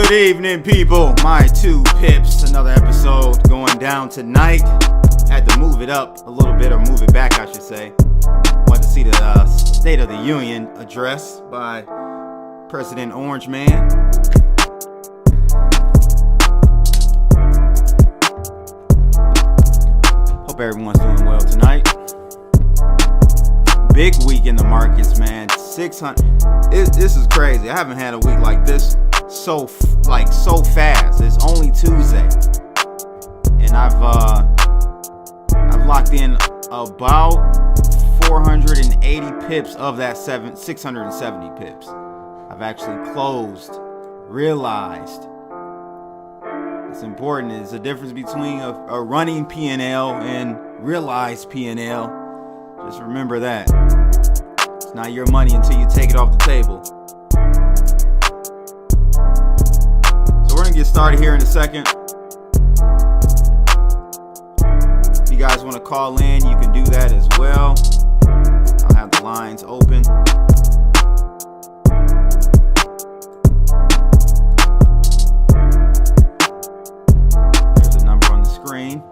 Good evening, people. My 2 pips, another episode going down tonight. Had to move it up a little bit, or move it back, I should say. Wanted to see the State of the Union address by President Orange Man. Hope everyone's doing well tonight. Big week in the markets, man. 600. This is crazy. I haven't had a week like this so fast. It's only Tuesday, and I've locked in about 480 pips of that 670 pips. I've actually closed, realized. It's important. There's a difference between a running P&L and realized P&L. Just remember that. It's not your money until you take it off the table. So we're going to get started here in a second. If you guys want to call in, you can do that as well. I'll have the lines open. There's a number on the screen.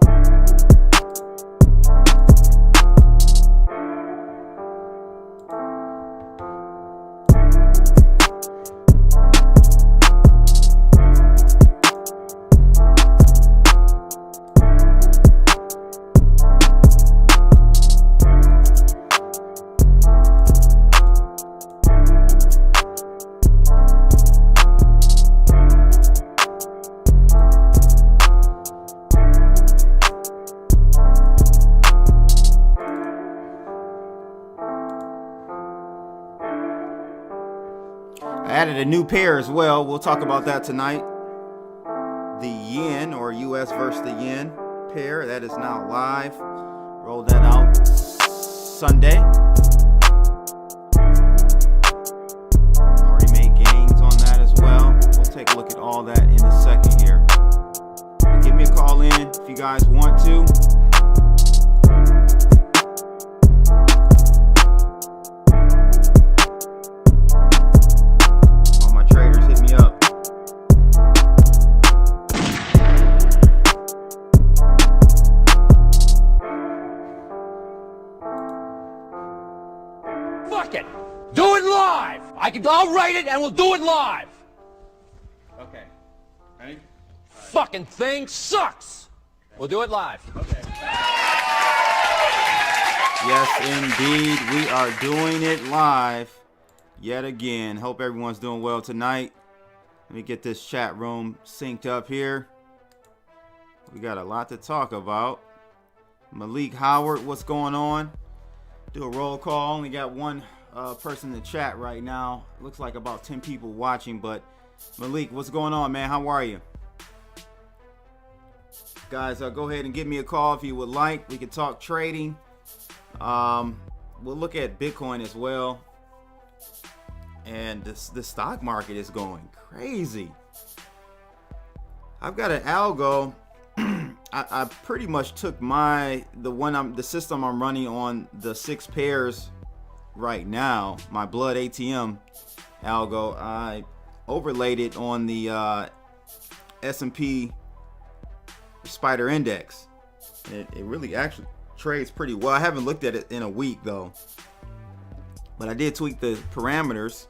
Added a new pair as well. We'll talk about that tonight. The yen, or US versus the yen pair, that is now live. Rolled that out Sunday. Already made gains on that as well. We'll take a look at all that in a second here. But give me a call in if you guys want to. Do it live! I'll write it and we'll do it live! Okay. Ready? Fucking thing sucks! We'll do it live. Okay. Yes, indeed. We are doing it live yet again. Hope everyone's doing well tonight. Let me get this chat room synced up here. We got a lot to talk about. Malik Howard, what's going on? Do a roll call. Only got one person in the chat right now. Looks like about 10 people watching, but Malik, what's going on, man? How are you? Guys, go ahead and give me a call if you would like. We can talk trading. We'll look at Bitcoin as well. And the stock market is going crazy. I've got an algo. I pretty much took the system I'm running on the 6 pairs right now, my blood ATM algo. I overlaid it on the S&P Spider Index. It really actually trades pretty well. I haven't looked at it in a week though, but I did tweak the parameters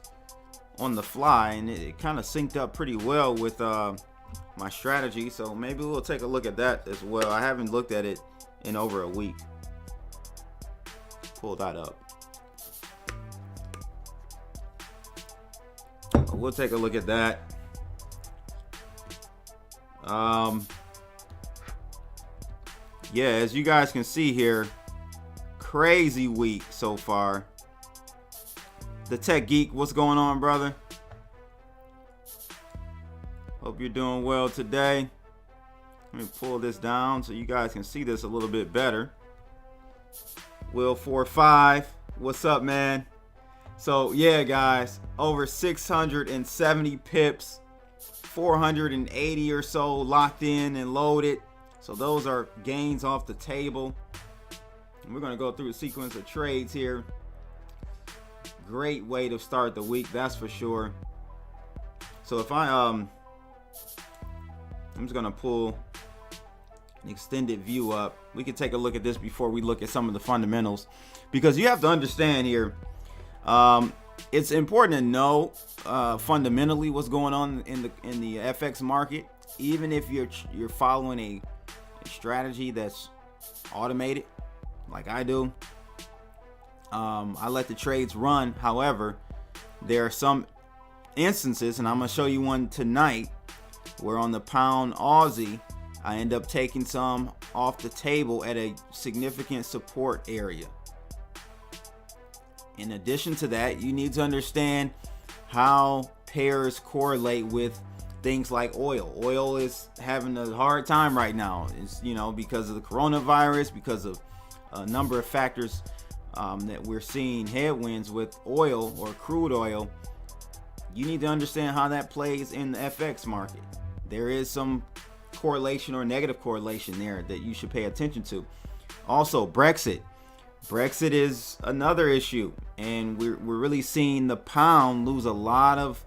on the fly, and it kind of synced up pretty well with my strategy. So maybe we'll take a look at that as well. I haven't looked at it in over a week. Pull that up. We'll take a look at that. Yeah, as you guys can see here, crazy week so far. The Tech Geek, what's going on, brother? Hope you're doing well today. Let me pull this down so you guys can see this a little bit better. Will45, what's up, man? So yeah, guys, over 670 pips, 480 or so locked in and loaded. So those are gains off the table. And we're going to go through a sequence of trades here. Great way to start the week, that's for sure. So if I I'm just gonna pull an extended view up. We can take a look at this before we look at some of the fundamentals, because you have to understand here, it's important to know fundamentally what's going on in the FX market. Even if you're following a strategy that's automated, like I do, I let the trades run. However, there are some instances, and I'm gonna show you one tonight, where on the pound Aussie, I end up taking some off the table at a significant support area. In addition to that, you need to understand how pairs correlate with things like oil. Oil is having a hard time right now. It's, because of the coronavirus, because of a number of factors that we're seeing headwinds with oil or crude oil. You need to understand how that plays in the FX market. There is some correlation or negative correlation there that you should pay attention to. Also, Brexit is another issue, and we're really seeing the pound lose a lot of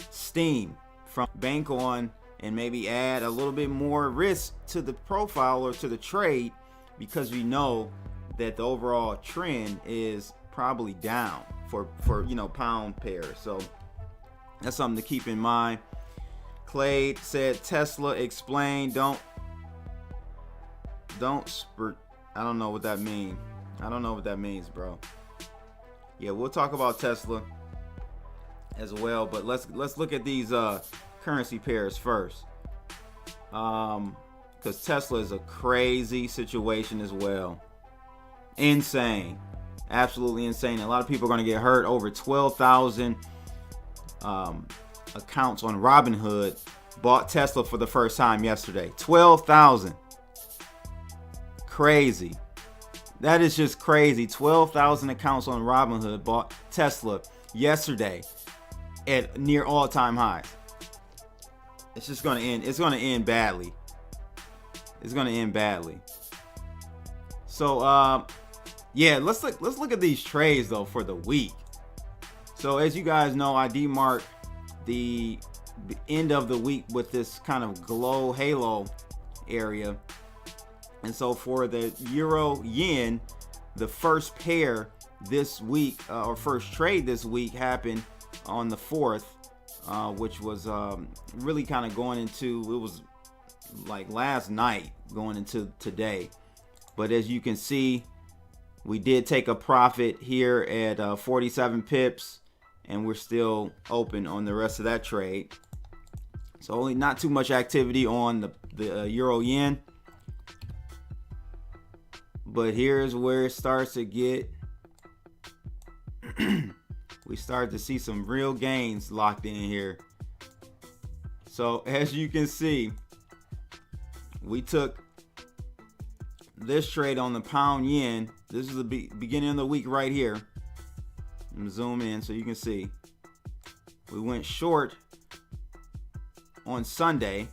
steam. From bank on and maybe add a little bit more risk to the profile or to the trade, because we know that the overall trend is probably down for pound pairs. So that's something to keep in mind. Clade said Tesla explained don't spurt. I don't know what that means. Bro. Yeah, we'll talk about Tesla as well, but let's look at these currency pairs first, because Tesla is a crazy situation as well. Insane, absolutely insane. A lot of people are going to get hurt. Over 12,000 accounts on Robinhood bought Tesla for the first time yesterday. 12,000. Crazy. That is just crazy. 12,000 accounts on Robinhood bought Tesla yesterday at near all-time highs. It's just going to end. It's going to end badly. So, yeah, let's look at these trades though for the week. So as you guys know, I demarked the end of the week with this kind of glow halo area. And so for the euro yen, the first pair this week, or first trade this week, happened on the 4th, which was really kind of going into, it was like last night going into today. But as you can see, we did take a profit here at 47 pips, and we're still open on the rest of that trade. So only not too much activity on the euro yen. But here's where it starts to get, we start to see some real gains locked in here. So as you can see, we took this trade on the pound yen. This is the beginning of the week right here. I'm gonna zoom in so you can see. We went short on Sunday,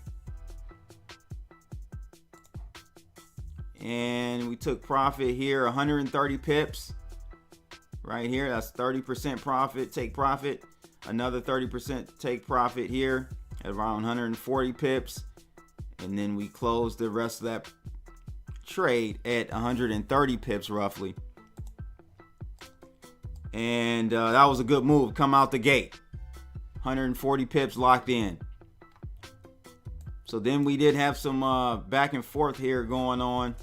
and we took profit here, 130 pips right here. That's 30% profit, take profit. Another 30% take profit here at around 140 pips, and then we closed the rest of that trade at 130 pips roughly. And that was a good move. Come out the gate, 140 pips locked in. So then we did have some back and forth here going on.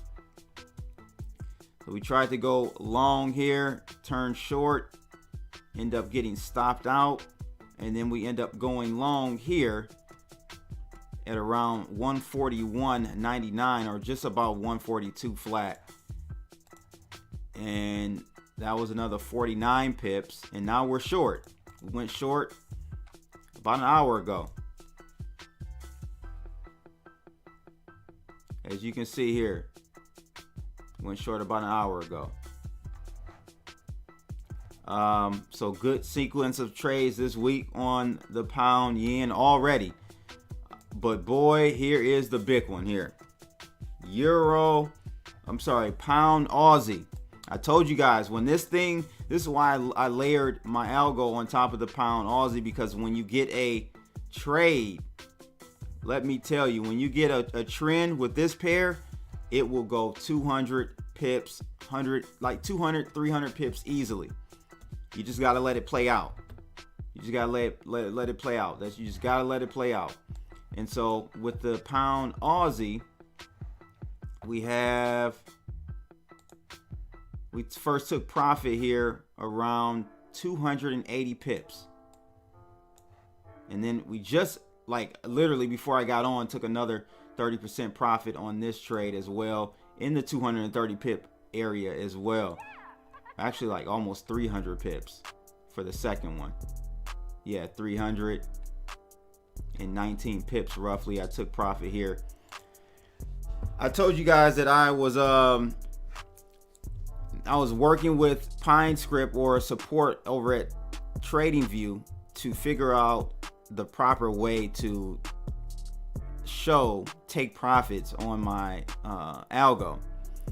So we tried to go long here, turn short, end up getting stopped out, and then we end up going long here at around 141.99, or just about 142 flat. And that was another 49 pips, and now we're short. We went short about an hour ago. As you can see here, went short about an hour ago. So good sequence of trades this week on the pound yen already. But boy, here is the big one here. Pound Aussie. I told you guys, when this is why I layered my algo on top of the pound Aussie, because when you get a trade let me tell you, when you get a trend with this pair, it will go 200 pips, 100, like 200, 300 pips easily. You just got to let it play out. You just got to let it play out. You just got to let it play out. And so with the pound Aussie, we first took profit here around 280 pips. And then we just, like, literally before I got on, took another 30% profit on this trade as well, in the 230 pip area as well. Actually, like almost 300 pips for the second one. Yeah, 319 pips roughly. I took profit here. I told you guys that I was working with Pine Script or support over at TradingView to figure out the proper way to take profits on my algo,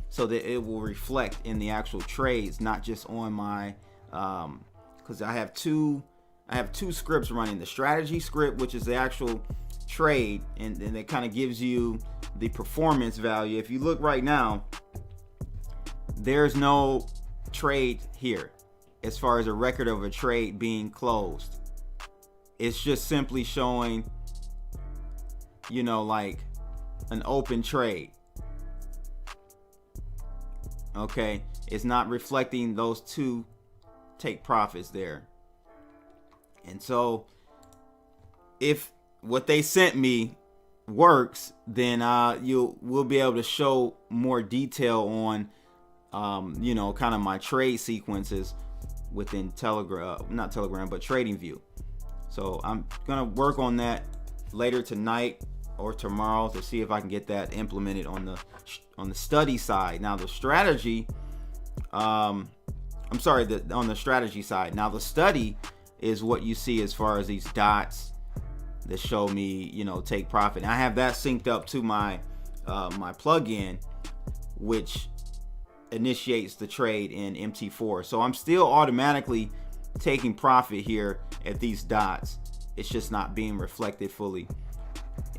so that it will reflect in the actual trades, not just on my because I have two scripts running. The strategy script, which is the actual trade, and then it kind of gives you the performance value. If you look right now, there's no trade here as far as a record of a trade being closed. It's just simply showing, like an open trade. Okay, it's not reflecting those two take profits there. And so if what they sent me works, then we'll be able to show more detail on kind of my trade sequences within TradingView. So I'm gonna work on that later tonight or tomorrow to see if I can get that implemented on the study side. Now the strategy, on the strategy side. Now the study is what you see as far as these dots that show me, take profit. And I have that synced up to my my plugin, which initiates the trade in MT4. So I'm still automatically taking profit here at these dots. It's just not being reflected fully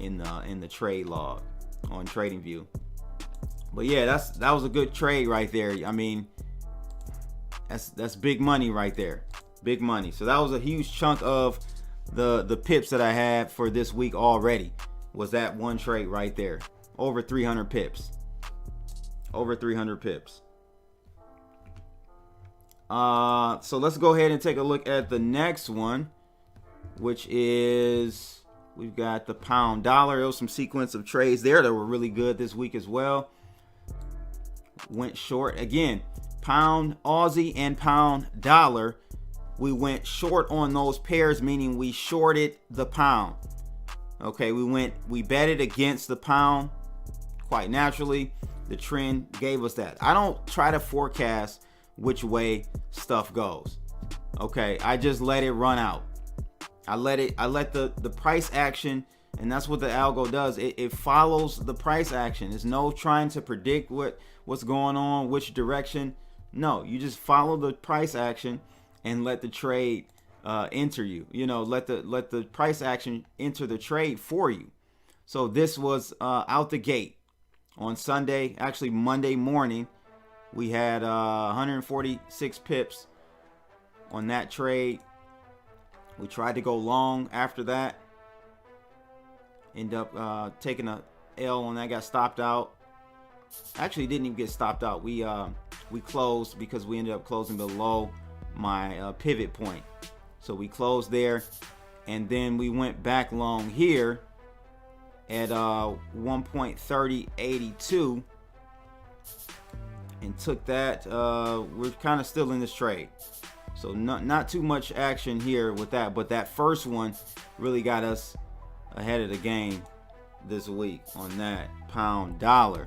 in the trade log on TradingView. But yeah, that was a good trade right there. I mean, that's big money right there. Big money. So that was a huge chunk of the pips that I had for this week already. Was that one trade right there. Over 300 pips. Over 300 pips. So let's go ahead and take a look at the next one, which is, we've got the pound dollar. There was some sequence of trades there that were really good this week as well. Went short again. Pound Aussie and pound dollar, we went short on those pairs, meaning we shorted the pound. Okay, we betted against the pound quite naturally. The trend gave us that. I don't try to forecast which way stuff goes. Okay, I just let it run out. I let the price action, and that's what the algo does. It follows the price action. There's no trying to predict what's going on, which direction. No, you just follow the price action and let the trade enter you. Let the price action enter the trade for you. So this was out the gate on Sunday, actually Monday morning. We had 146 pips on that trade. We tried to go long after that. End up taking a L on that. Got stopped out. Actually, didn't even get stopped out. We closed because we ended up closing below my pivot point. So we closed there, and then we went back long here at 1.3082 and took that. We're kind of still in this trade, so not too much action here with that, but that first one really got us ahead of the game this week on that pound dollar.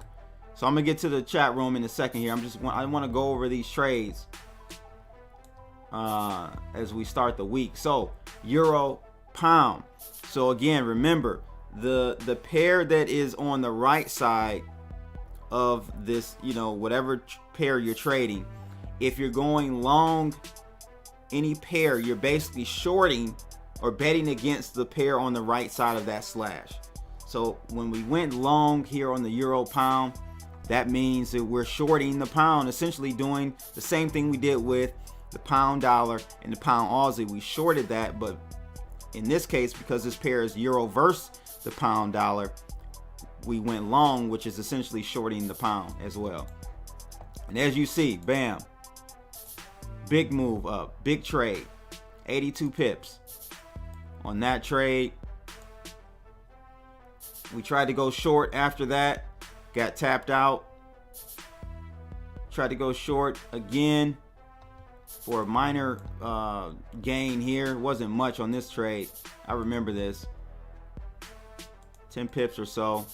So I'm gonna get to the chat room in a second here. I want to go over these trades as we start the week. So euro pound. So again, remember the pair that is on the right side of this, whatever pair you're trading, if you're going long any pair, you're basically shorting or betting against the pair on the right side of that slash. So when we went long here on the euro pound, that means that we're shorting the pound, essentially doing the same thing we did with the pound dollar and the pound Aussie. We shorted that, but in this case, because this pair is euro versus the pound dollar, we went long, which is essentially shorting the pound as well. And as you see, bam, big move up, big trade, 82 pips on that trade. We tried to go short after that, got tapped out. Tried to go short again for a minor gain here. It wasn't much on this trade. I remember this. 10 pips or so.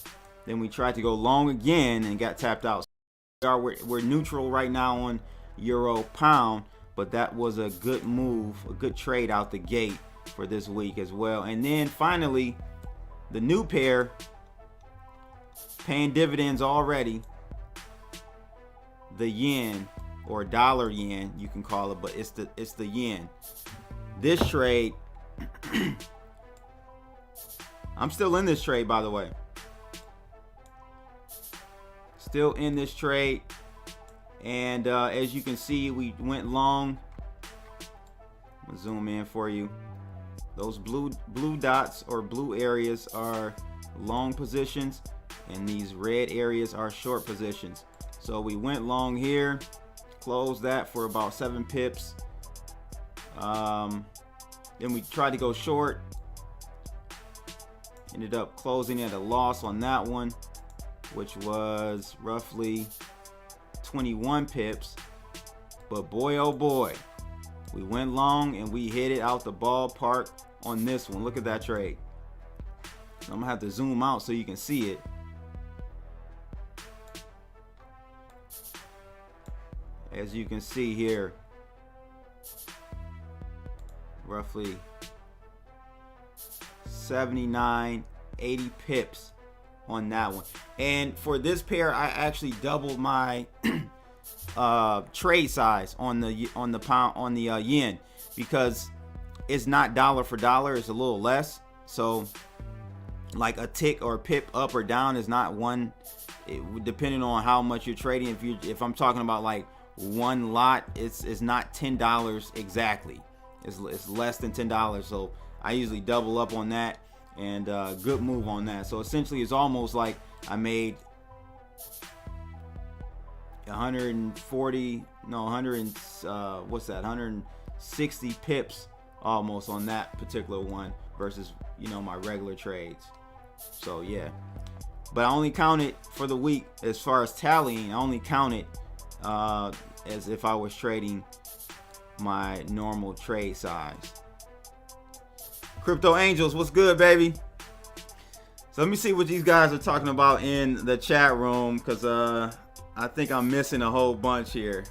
Then we tried to go long again and got tapped out. We're neutral right now on euro pound, but that was a good move, a good trade out the gate for this week as well. And then finally, the new pair paying dividends already. The yen, or dollar yen, you can call it, but it's the yen. This trade, I'm still in this trade, by the way. Still in this trade, and as you can see, we went long. I'm gonna zoom in for you. Those blue dots or blue areas are long positions, and these red areas are short positions. So we went long here, closed that for about 7 pips. Then we tried to go short, ended up closing at a loss on that one, which was roughly 21 pips. But boy, oh boy, we went long and we hit it out the ballpark on this one. Look at that trade. I'm gonna have to zoom out so you can see it. As you can see here, roughly 79, 80 pips on that one. And for this pair, I actually doubled my trade size on the pound, on the yen, because it's not dollar for dollar, it's a little less. So like a tick or a pip up or down is not one, depending on how much you're trading. If I'm talking about like one lot, it's not $10 exactly. It's less than $10. So I usually double up on that, and good move on that. So essentially it's almost like I made 160 pips almost on that particular one versus, you know, my regular trades. So yeah, but I only count it for the week as far as tallying. I only count it as if I was trading my normal trade size. Crypto Angels, what's good, baby? So let me see what these guys are talking about in the chat room, because I think I'm missing a whole bunch here.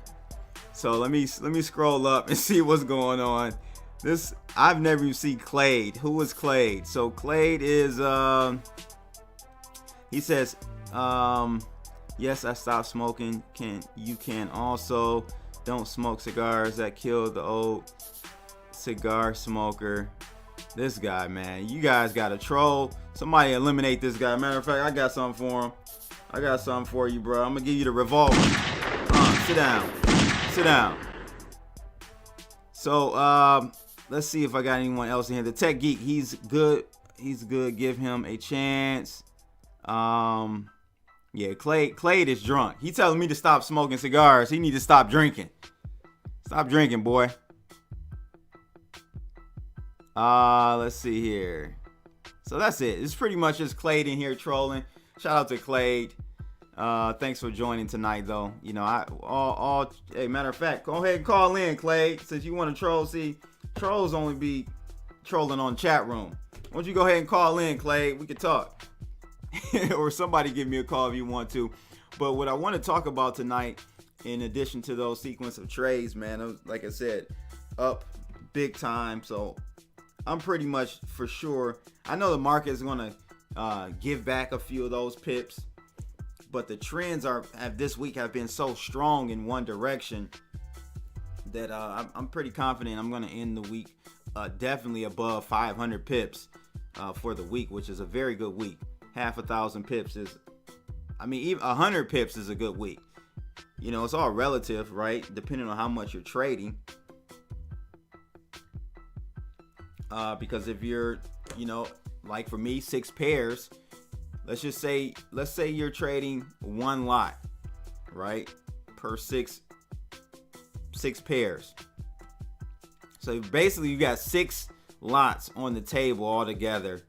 So let me scroll up and see what's going on. This, I've never even seen Clade. Who is Clade? So Clade is he says, yes, I stopped smoking. You can also don't smoke cigars that kill the old cigar smoker. This guy, man, you guys got to troll. Somebody eliminate this guy. Matter of fact, I got something for him. I got something for you, bro. I'm gonna give you the revolver. Sit down. Sit down. So let's see if I got anyone else in here. The Tech Geek, he's good. He's good. Give him a chance. Yeah, Clade is drunk. He telling me to stop smoking cigars. He need to stop drinking. Stop drinking, boy. Let's see here. So that's it. It's pretty much just Clade in here trolling. Shout out to Clade. Thanks for joining tonight, though. You know, hey, matter of fact, go ahead and call in, Clade, since you want to troll. See, trolls only be trolling on chat room. Why don't you go ahead and call in, Clade? We can talk. Or somebody give me a call if you want to. But what I want to talk about tonight, in addition to those sequence of trades, man, like I said, up big time. So I'm pretty much for sure. I know the market is going to give back a few of those pips, but the trends this week have been so strong in one direction that I'm pretty confident I'm going to end the week definitely above 500 pips for the week, which is a very good week. half a thousand pips is, I mean, even 100 pips is a good week. You know, it's all relative, right? Depending on how much you're trading. Because if you're, you know, like for me, 6 pairs, let's say you're trading one lot, right? Per six pairs. So basically you got 6 lots on the table altogether.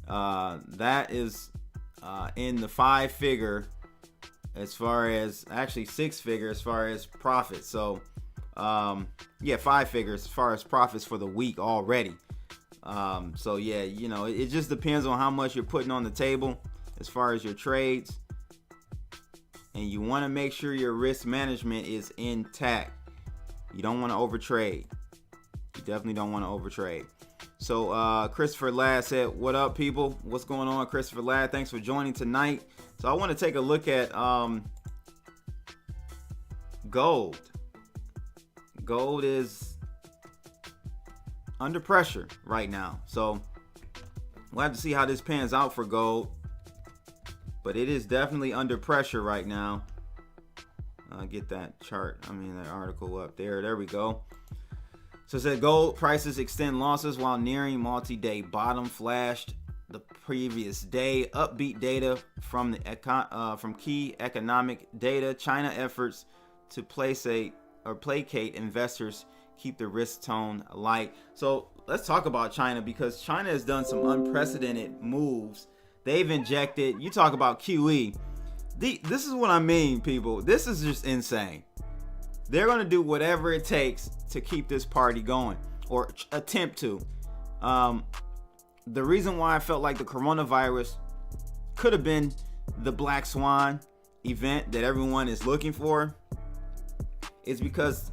That is in the 5-figure, as far as, actually 6-figure as far as profit. So yeah, 5 figures as far as profits for the week already. So yeah, you know, it just depends on how much you're putting on the table as far as your trades. And you want to make sure your risk management is intact. You don't want to overtrade. You definitely don't want to overtrade. So Christopher Ladd said, what up, people? What's going on, Christopher Ladd? Thanks for joining tonight. So I want to take a look at gold. Gold is under pressure right now. So we'll have to see how this pans out for gold. But it is definitely under pressure right now. Get that chart, that article up there. There we go. So it said gold prices extend losses while nearing multi-day bottom. Flashed the previous day. Upbeat data from from key economic data. China efforts to placate investors, keep the risk tone light. So let's talk about China, because China has done some unprecedented moves. They've injected, you talk about QE. This is what I mean, people. This is just insane. They're going to do whatever it takes to keep this party going, or attempt to. The reason why I felt like the coronavirus could have been the black swan event that everyone is looking for is because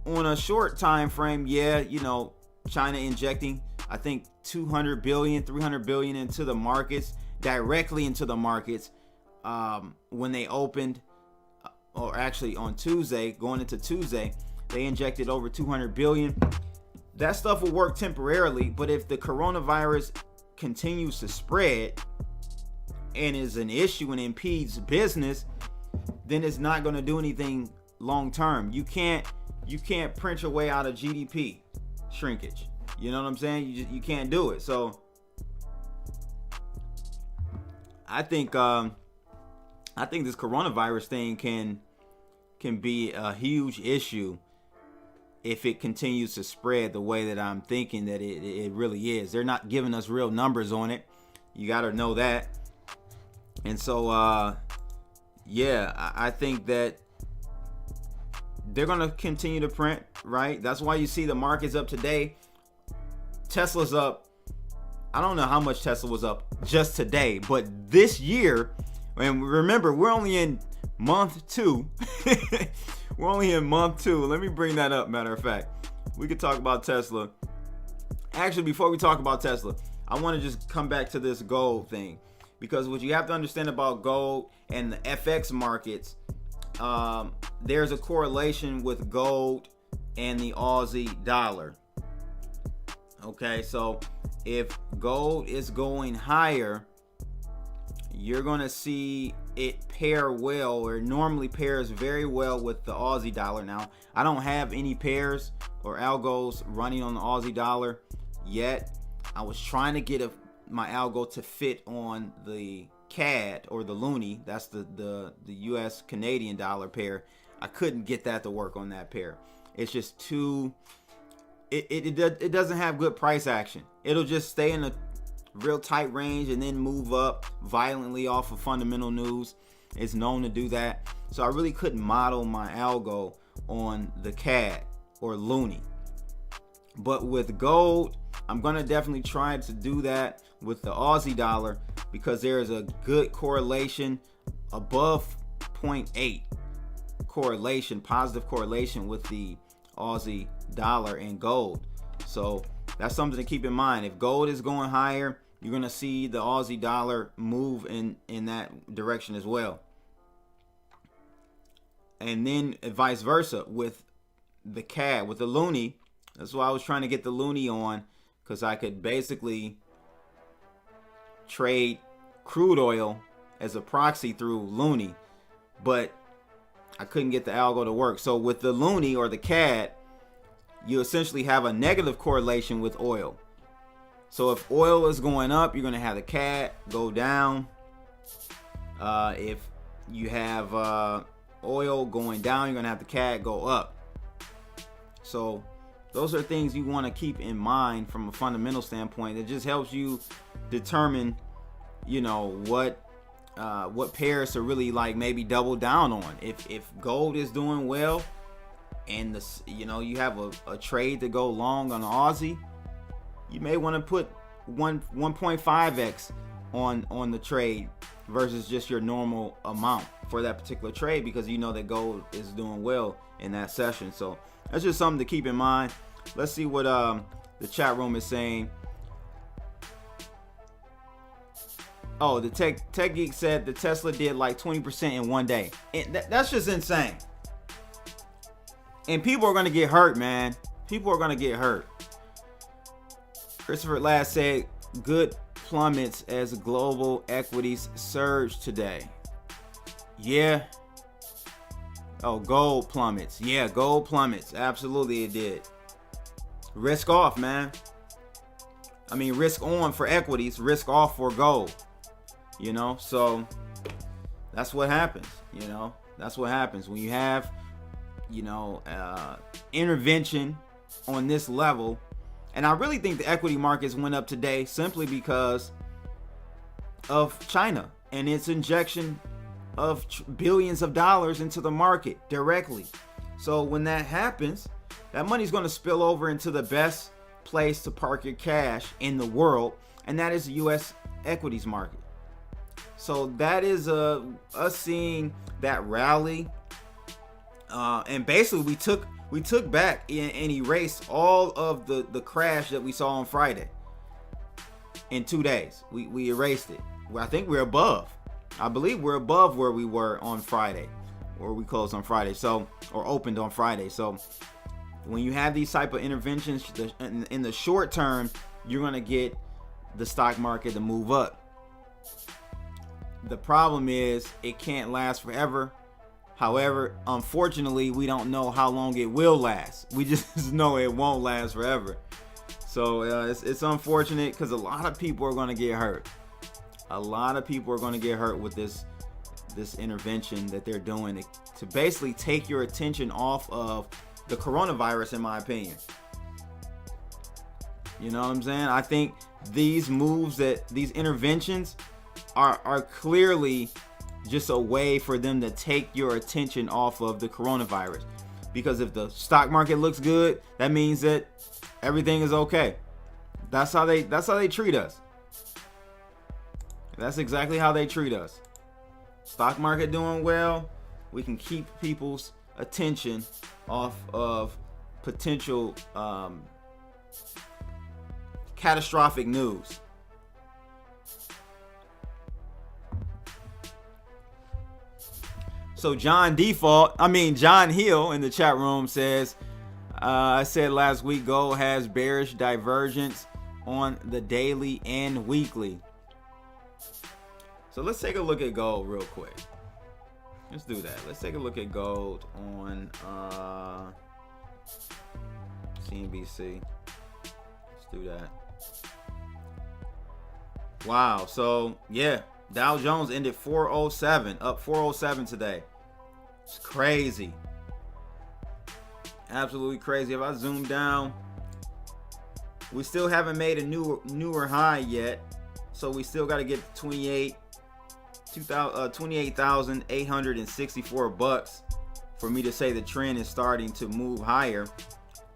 on a short time frame, yeah, you know, China injecting, I think 200 billion, 300 billion into the markets, directly into the markets, when they opened, or actually on Tuesday, going into Tuesday, they injected over 200 billion. That stuff will work temporarily, but if the coronavirus continues to spread and is an issue and impedes business, then it's not going to do anything long term. You can't print your way out of GDP shrinkage. You know what I'm saying? You can't do it. So I think this coronavirus thing can be a huge issue if it continues to spread the way that I'm thinking that it really is. They're not giving us real numbers on it. You got to know that. And so yeah, I think that they're going to continue to print, right? That's why you see the market's up today. Tesla's up. I don't know how much Tesla was up just today, but this year, and remember, we're only in month 2. We're only in month 2. Let me bring that up. Matter of fact, we could talk about Tesla. Actually, before we talk about Tesla, I want to just come back to this gold thing, because what you have to understand about gold and the FX markets, there's a correlation with gold and the Aussie dollar. Okay, so if gold is going higher, you're going to see it pair well, or normally pairs very well with the Aussie dollar. Now, I don't have any pairs or algos running on the Aussie dollar yet. I was trying to get my algo to fit on the CAD or the loonie. That's the US Canadian dollar pair. I couldn't get that to work on that pair. It's just too, it doesn't have good price action. It'll just stay in a real tight range and then move up violently off of fundamental news. It's known to do that. So I really couldn't model my algo on the CAD or loonie. But with gold, I'm going to definitely try to do that with the Aussie dollar, because there is a good correlation above 0.8 correlation, positive correlation with the Aussie dollar and gold. So that's something to keep in mind. If gold is going higher, you're going to see the Aussie dollar move in that direction as well. And then vice versa with the CAD, with the loonie. That's why I was trying to get the loonie on, because I could basically trade crude oil as a proxy through Loonie, but I couldn't get the algo to work. So with the Loonie or the CAD, you essentially have a negative correlation with oil. So if oil is going up, you're going to have the CAD go down. If you have oil going down, you're going to have the CAD go up. So those are things you want to keep in mind from a fundamental standpoint. It just helps you determine, you know, what pairs to really like maybe double down on. If gold is doing well and this, you know, you have a trade to go long on Aussie, you may want to put 1.5x on the trade versus just your normal amount for that particular trade, because you know that gold is doing well in that session. So that's just something to keep in mind. Let's see what the chat room is saying. Oh, the tech geek said the Tesla did like 20% in one day. And that's just insane. And people are going to get hurt, man. People are going to get hurt. Christopher Last said good plummets as global equities surge today. Yeah. Oh, gold plummets. Yeah, gold plummets. Absolutely it did. Risk off, man. I mean, risk on for equities, risk off for gold. You know, so that's what happens. You know, that's what happens when you have, you know, intervention on this level. And I really think the equity markets went up today simply because of China and its injection of billions of dollars into the market directly. So when that happens, that money's going to spill over into the best place to park your cash in the world, and that is the U.S. equities market. So that is us seeing that rally, and basically we took back and erased all of the crash that we saw on Friday. In 2 days, we erased it. Well, I think we're above. I believe we're above where we were on Friday, or we closed on Friday, so, or opened on Friday. So when you have these type of interventions in the short term, you're going to get the stock market to move up. The problem is it can't last forever. However, unfortunately, we don't know how long it will last. We just know it won't last forever. So it's unfortunate because a lot of people are going to get hurt. A lot of people are going to get hurt with this intervention that they're doing to basically take your attention off of the coronavirus, in my opinion. You know what I'm saying? I think these moves, these interventions are clearly just a way for them to take your attention off of the coronavirus. Because if the stock market looks good, that means that everything is okay. That's how they treat us. That's exactly how they treat us. Stock market doing well, we can keep people's attention off of potential catastrophic news. So John Hill in the chat room says, I said last week gold has bearish divergence on the daily and weekly. So let's take a look at gold real quick. Let's do that. Let's take a look at gold on CNBC. Let's do that. Wow. So yeah, Dow Jones ended 407, up 407 today. It's crazy. Absolutely crazy. If I zoom down, we still haven't made a newer high yet. So we still got to get to 28,864 bucks for me to say the trend is starting to move higher.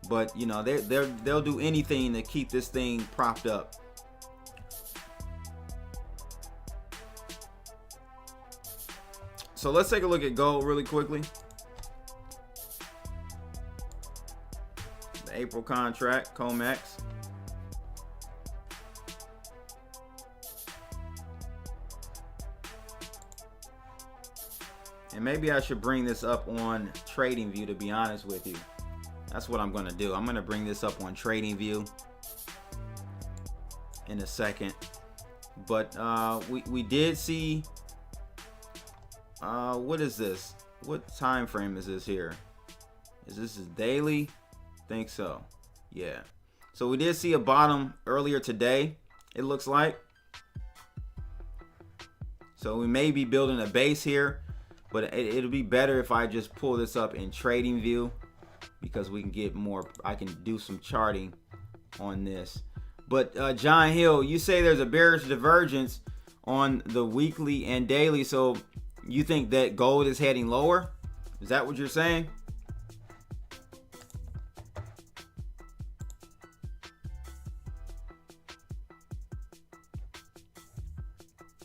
But you know, they'll do anything to keep this thing propped up. So let's take a look at gold really quickly. The April contract, COMEX. And maybe I should bring this up on TradingView, to be honest with you. That's what I'm going to do. I'm going to bring this up on TradingView in a second. But we did see, what is this? What time frame is this here? Is this daily? Think so. Yeah. So we did see a bottom earlier today, it looks like. So we may be building a base here, but it'll be better if I just pull this up in trading view, because we can get more, I can do some charting on this. But John Hill, you say there's a bearish divergence on the weekly and daily, so you think that gold is heading lower? Is that what you're saying?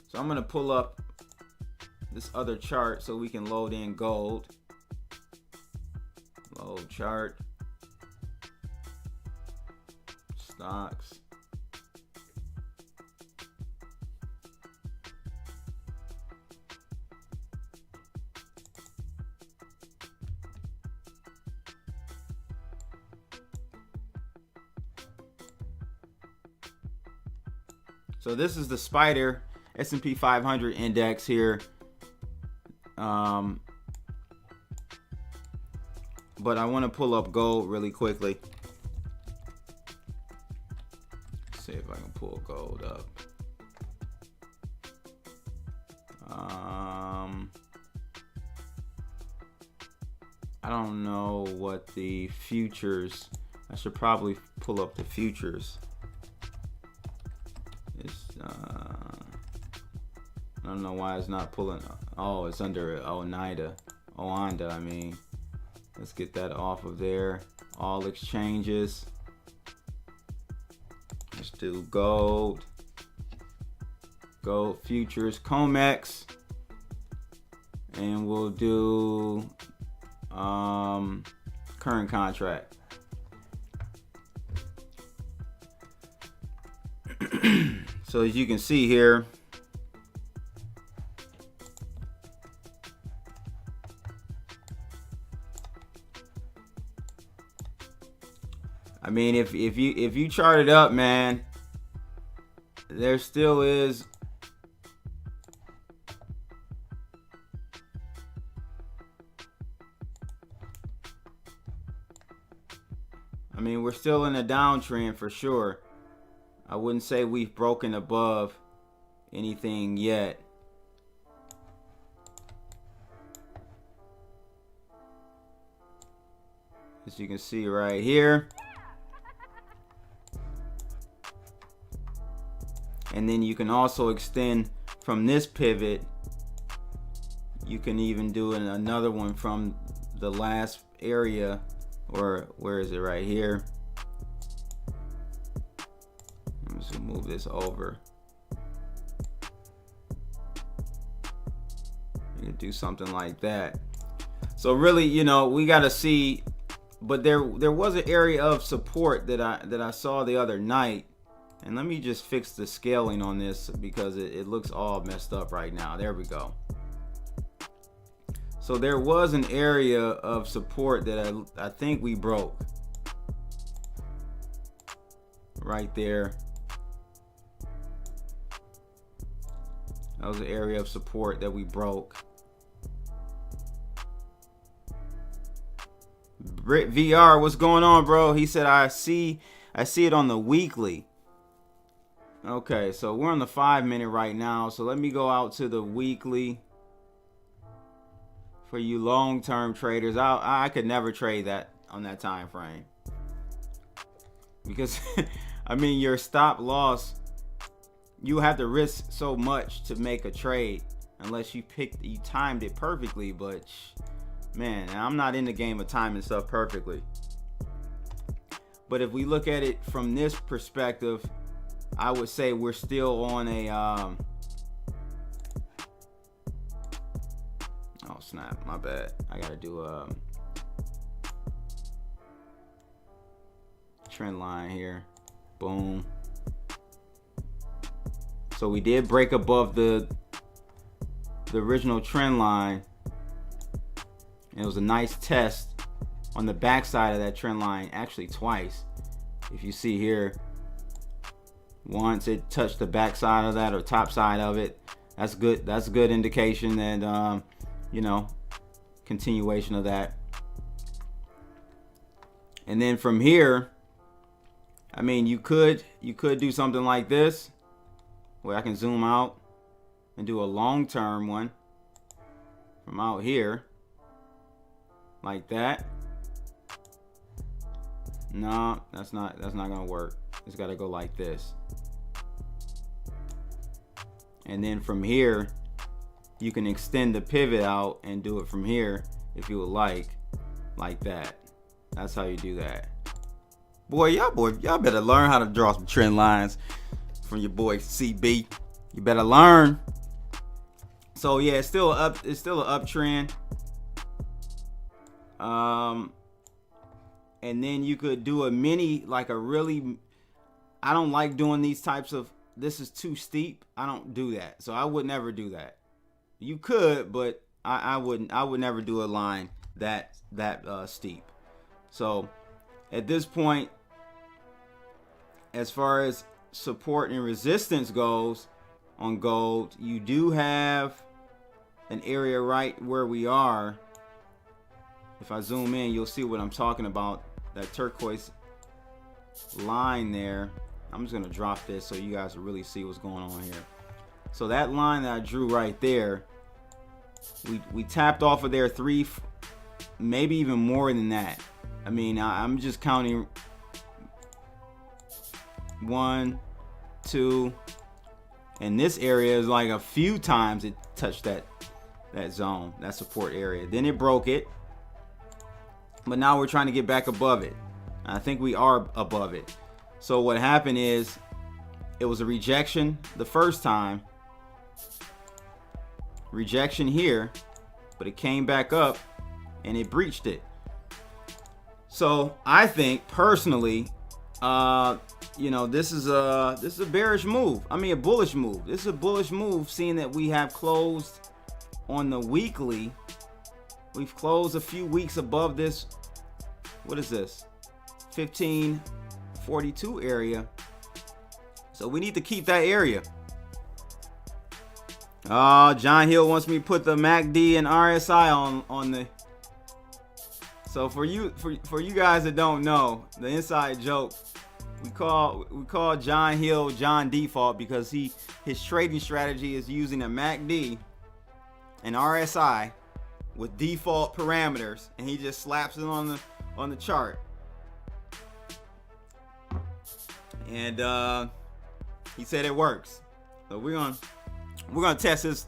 So I'm going to pull up this other chart so we can load in gold. Load chart. Stocks. So this is the spider S&P 500 index here. But I want to pull up gold really quickly. See if I can pull gold up. I don't know what the futures. I should probably pull up the futures. I don't know why it's not pulling. Oh, it's under Oneida. I mean, let's get that off of there. All exchanges. Let's do gold. Gold futures, COMEX, and we'll do current contract. So as you can see here, I mean, if you chart it up, man, there still is we're still in a downtrend for sure. I wouldn't say we've broken above anything yet. As you can see right here. And then you can also extend from this pivot. You can even do another one from the last area, or where is it, right here? I'm just gonna move this over. You can do something like that. So really, you know, we got to see. But there was an area of support that I saw the other night. And let me just fix the scaling on this because it looks all messed up right now. There we go. So there was an area of support that I think we broke. Right there. That was an area of support that we broke. Brit VR, what's going on, bro? He said, I see it on the weekly. Okay, so we're on the 5-minute right now. So let me go out to the weekly. For you long-term traders, I could never trade that on that time frame. Because, I mean, your stop loss, you have to risk so much to make a trade. Unless you timed it perfectly, but... Man, I'm not in the game of timing stuff perfectly. But if we look at it from this perspective, I would say we're still on a oh snap, my bad. I gotta do a trend line here. Boom. So we did break above the original trend line. And it was a nice test on the backside of that trend line, actually twice. If you see here, Once it touched the back side of that or top side of it, that's good. That's a good indication that you know, continuation of that. And then from here, I mean, you could do something like this, where I can zoom out and do a long-term one from out here, like that. No, that's not gonna work. It's got to go like this. And then from here, you can extend the pivot out and do it from here if you would like that. That's how you do that. Boy, y'all better learn how to draw some trend lines from your boy CB. You better learn. So yeah, it's still an uptrend. And then you could do a mini, like a really, I don't like doing these types of, this is too steep. I don't do that. So I would never do that. You could, but I wouldn't. I would never do a line that steep. So at this point, as far as support and resistance goes on gold, you do have an area right where we are. If I zoom in, you'll see what I'm talking about. That turquoise line there. I'm just gonna drop this so you guys will really see what's going on here. So that line that I drew right there, we tapped off of there 3, maybe even more than that. I mean, I'm just counting 1, 2, and this area is like a few times it touched that zone, that support area. Then it broke it, but now we're trying to get back above it. I think we are above it. So what happened is, it was a rejection the first time, rejection here, but it came back up and it breached it. So I think personally, you know, this is a bearish move. I mean, a bullish move. This is a bullish move, seeing that we have closed on the weekly. We've closed a few weeks above this. What is this? 1542 area. So we need to keep that area. John Hill wants me to put the MACD and RSI on the. So for you guys that don't know, the inside joke, we call John Hill John Default because his trading strategy is using a MACD and RSI with default parameters, and he just slaps it on the chart. And he said it works. So we're gonna test his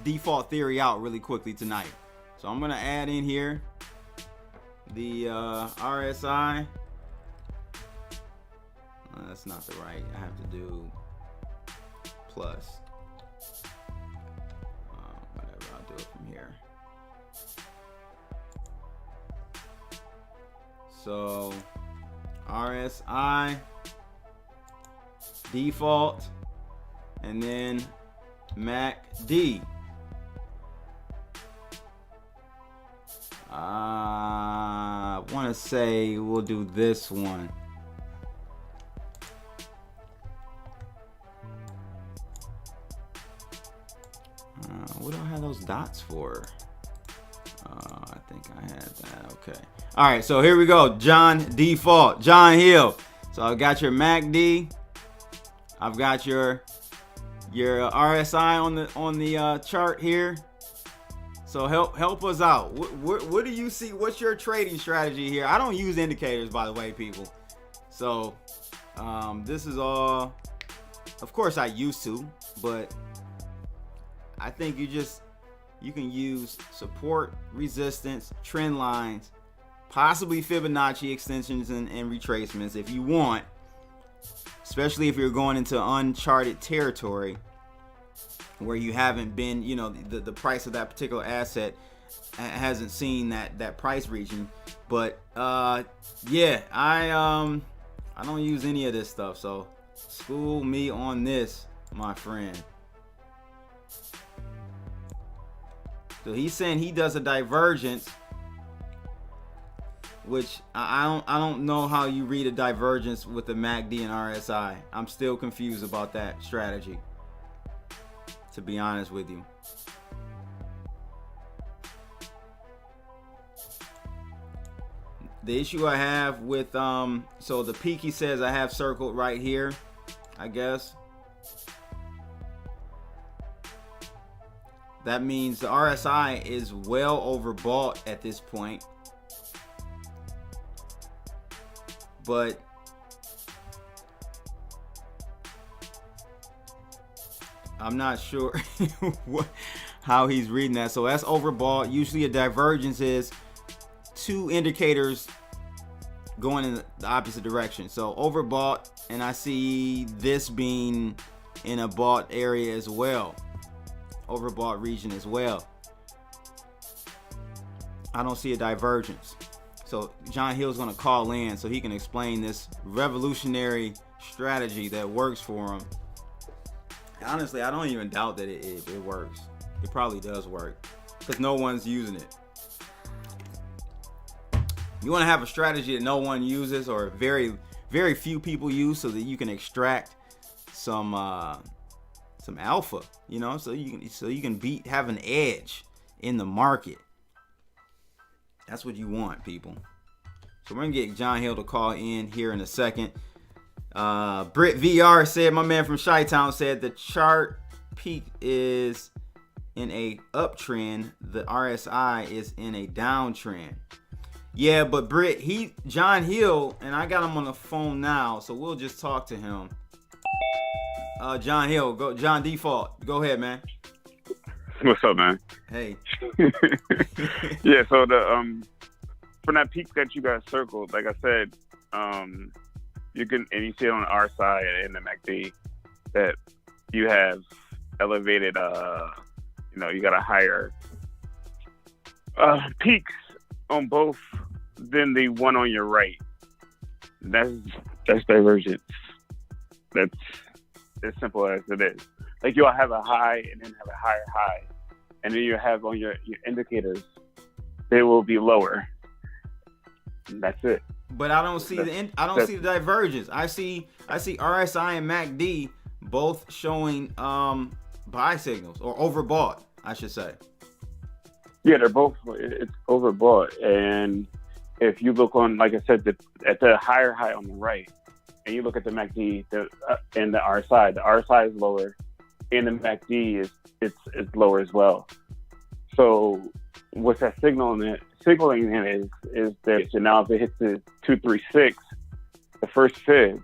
default theory out really quickly tonight. So I'm gonna add in here the RSI. That's not the right. I have to do plus. Whatever. I'll do it from here. So RSI default, and then MACD. I want to say we'll do this one. What do I have those dots for? I think I had that. Okay. All right. So here we go. John Default. John Hill. So I've got your MACD. I've got your RSI on the chart here. So help us out. What do you see? What's your trading strategy here? I don't use indicators, by the way, people. So this is all. Of course, I used to, but I think you can use support, resistance, trend lines, possibly Fibonacci extensions and retracements if you want, especially if you're going into uncharted territory where you haven't been, you know, the price of that particular asset hasn't seen that price region. But yeah, I don't use any of this stuff, so school me on this, my friend. So he's saying he does a divergence which I don't know how you read a divergence with the MACD and RSI. I'm still confused about that strategy, to be honest with you. The issue I have with so the peak he says I have circled right here, I guess. That means the RSI is well overbought at this point. But I'm not sure how he's reading that. So that's overbought. Usually a divergence is two indicators going in the opposite direction. So overbought, and I see this being in a bought area as well. Overbought region as well. I don't see a divergence. So John Hill's going to call in so he can explain this revolutionary strategy that works for him. Honestly, I don't even doubt that it works. It probably does work because no one's using it. You want to have a strategy that no one uses or very, very few people use so that you can extract some alpha, you know, so you can have an edge in the market. That's what you want, people. So we're gonna get John Hill to call in here in a second. Brit VR said, my man from Chi-Town said the chart peak is in a uptrend, the RSI is in a downtrend. Yeah, but Brit, John Hill, and I got him on the phone now, so we'll just talk to him. John Hill, John Default, go ahead, man. What's up, man? Hey. Yeah, so the from that peak that you guys circled, like I said, you can, and you see it on our side in the MACD that you have elevated, you got a higher peaks on both than the one on your right. That's divergence. That's as simple as it is. Like you'll have a high and then have a higher high, and then you have on your indicators, they will be lower. And that's it. But I don't see the divergence. I see RSI and MACD both showing buy signals or overbought, I should say. Yeah, it's overbought. And if you look on, like I said, at the higher high on the right, and you look at the MACD and the RSI is lower, and the MACD is lower as well. So what's that signaling in is that now if it hits the 236, the first fib,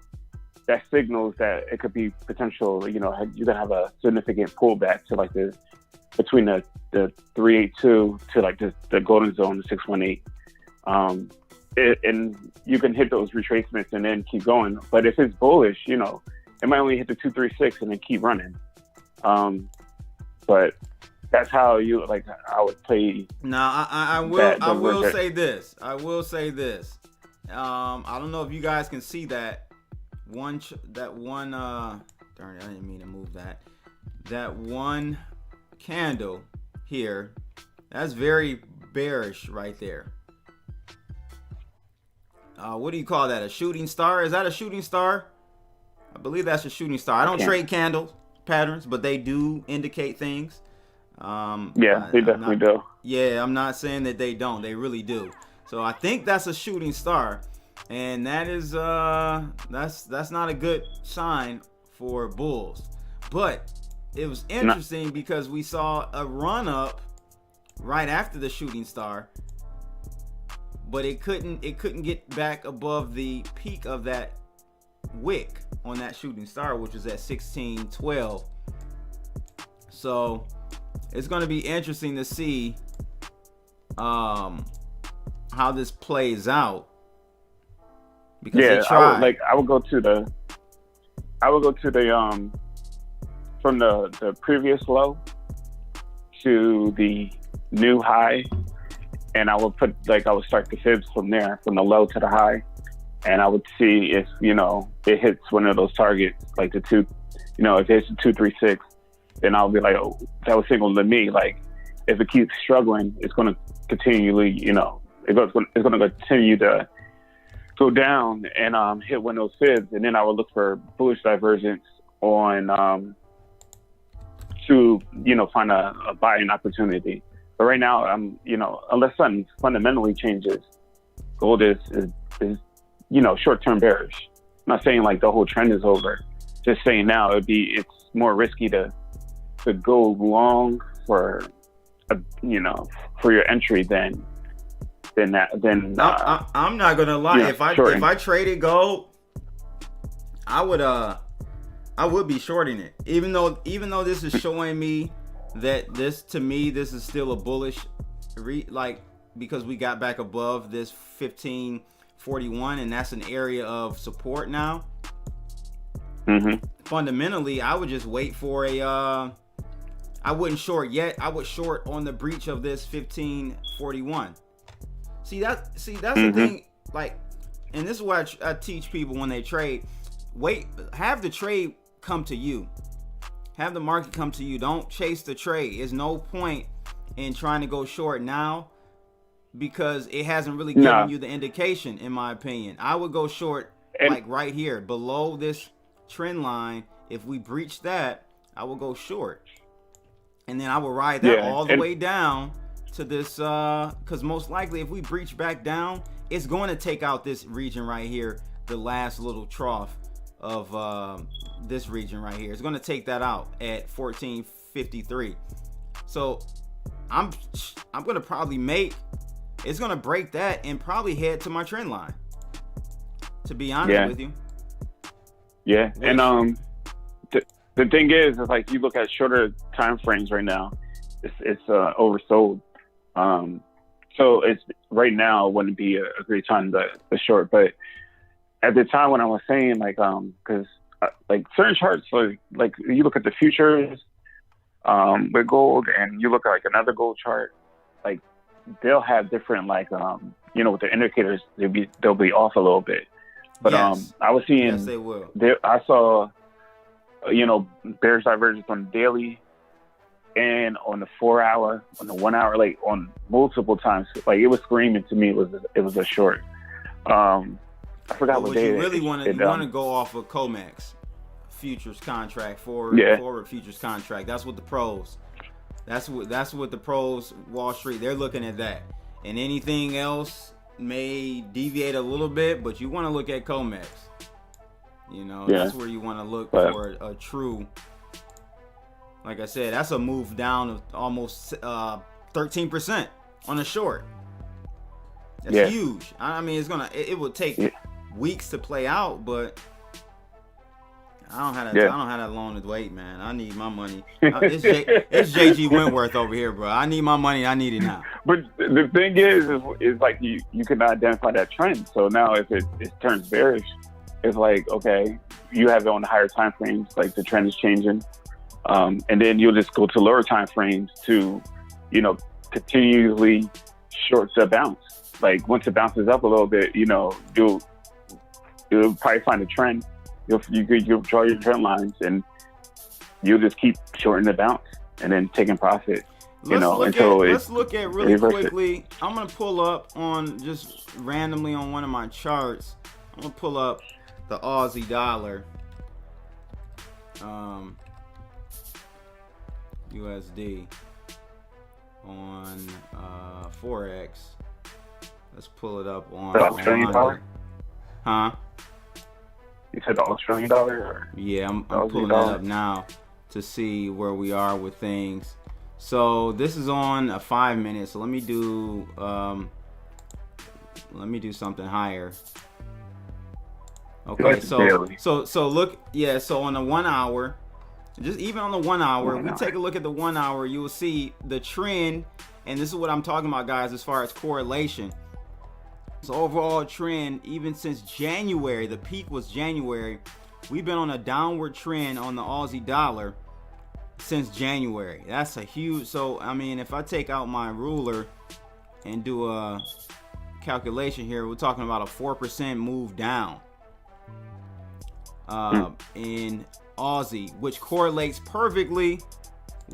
that signals that it could be potential. You're gonna have a significant pullback to like between the 382 to like the golden zone, the 618. And you can hit those retracements and then keep going. But if it's bullish, it might only hit the 236 and then keep running. But that's how I would play. Now I will say this. I don't know if you guys can see that one. Darn it, I didn't mean to move that. That one candle here. That's very bearish right there. What do you call that? A shooting star? Is that a shooting star? I believe that's a shooting star. I don't trade candle patterns, but they do indicate things. Yeah, they definitely do. Yeah, I'm not saying that they don't. They really do. So I think that's a shooting star, and that is that's not a good sign for bulls. But it was interesting because we saw a run up right after the shooting star, but it couldn't get back above the peak of that wick on that shooting star, which was at 1612. So it's going to be interesting to see how this plays out, because I would go to the from the previous low to the new high, and I would start the fibs from there, from the low to the high, and I would see if it hits one of those targets, like the two, if it's the 236, then I'll be like, oh, that was signal to me, like if it keeps struggling, it's going to continually it's going to continue to go down and hit one of those fibs, and then I would look for bullish divergence on to find a buying opportunity. But right now, unless something fundamentally changes, gold is short-term bearish. I'm not saying like the whole trend is over. Just saying now it's more risky to go long for your entry than that. I'm not gonna lie. If I traded gold, I would be shorting it. Even though this is showing me that this is still a bullish because we got back above this 1541, and that's an area of support now. Mm-hmm. Fundamentally, I would just wait for I wouldn't short yet. I would short on the breach of this 1541. That's the thing. And this is what I teach people when they trade. Have the trade come to you. Have the market come to you. Don't chase the trade. There's no point in trying to go short now because it hasn't really given you the indication, in my opinion. I would go short right here below this trend line. If we breach that, I will go short. And then I will ride that all the way down to this, because most likely if we breach back down, it's going to take out this region right here, the last little trough of this region right here. It's going to take that out at 1453. So I'm going to probably it's going to break that and probably head to my trend line, to be honest with you. Yeah. And the thing is like you look at shorter time frames right now, it's oversold. So it's right now wouldn't be a great time to short, but at the time when I was saying because certain charts, like you look at the futures with gold, and you look at another gold chart, they'll have different with the indicators they'll be off a little bit. But I was seeing they will. I saw bearish divergence on the daily and on the 4 hour, on the 1 hour, on multiple times. It was screaming to me it was a short. I forgot what day. You really want to go off of COMEX futures contract, forward futures contract. That's what the pros. That's what the pros, Wall Street, they're looking at that. And anything else may deviate a little bit, but you want to look at COMEX. That's where you want to look for a true. Like I said, that's a move down of almost 13% on a short. That's huge. I mean, it will take weeks to play out, but I don't have that long to wait, man. I need my money. It's JG Wentworth over here, bro. I need my money. I need it now. But the thing is you can identify that trend. So now if it turns bearish, it's okay, you have it on the higher time frames, the trend is changing. And then you'll just go to lower time frames to, continually short the bounce. Once it bounces up a little bit, you'll probably find a trend. You'll draw your trend lines, and you'll just keep shorting the bounce and then taking profit. Let's look at really quickly. I'm gonna pull up on just randomly on one of my charts. I'm gonna pull up the Aussie dollar, USD on Forex. Let's pull it up on the Australian dollar. Huh? You said the Australian dollar? Or yeah, I'm pulling that up now to see where we are with things. So this is on a 5 minute. So let me do something higher. Okay, so look, so on the 1 hour, just even on the 1 hour, if we take a look at the 1 hour, you will see the trend, and this is what I'm talking about, guys, as far as correlation. So overall trend, even since January, the peak was January, we've been on a downward trend on the Aussie dollar since January. That's a huge, so I mean, if I take out my ruler and do a calculation here, we're talking about a 4% move down in Aussie, which correlates perfectly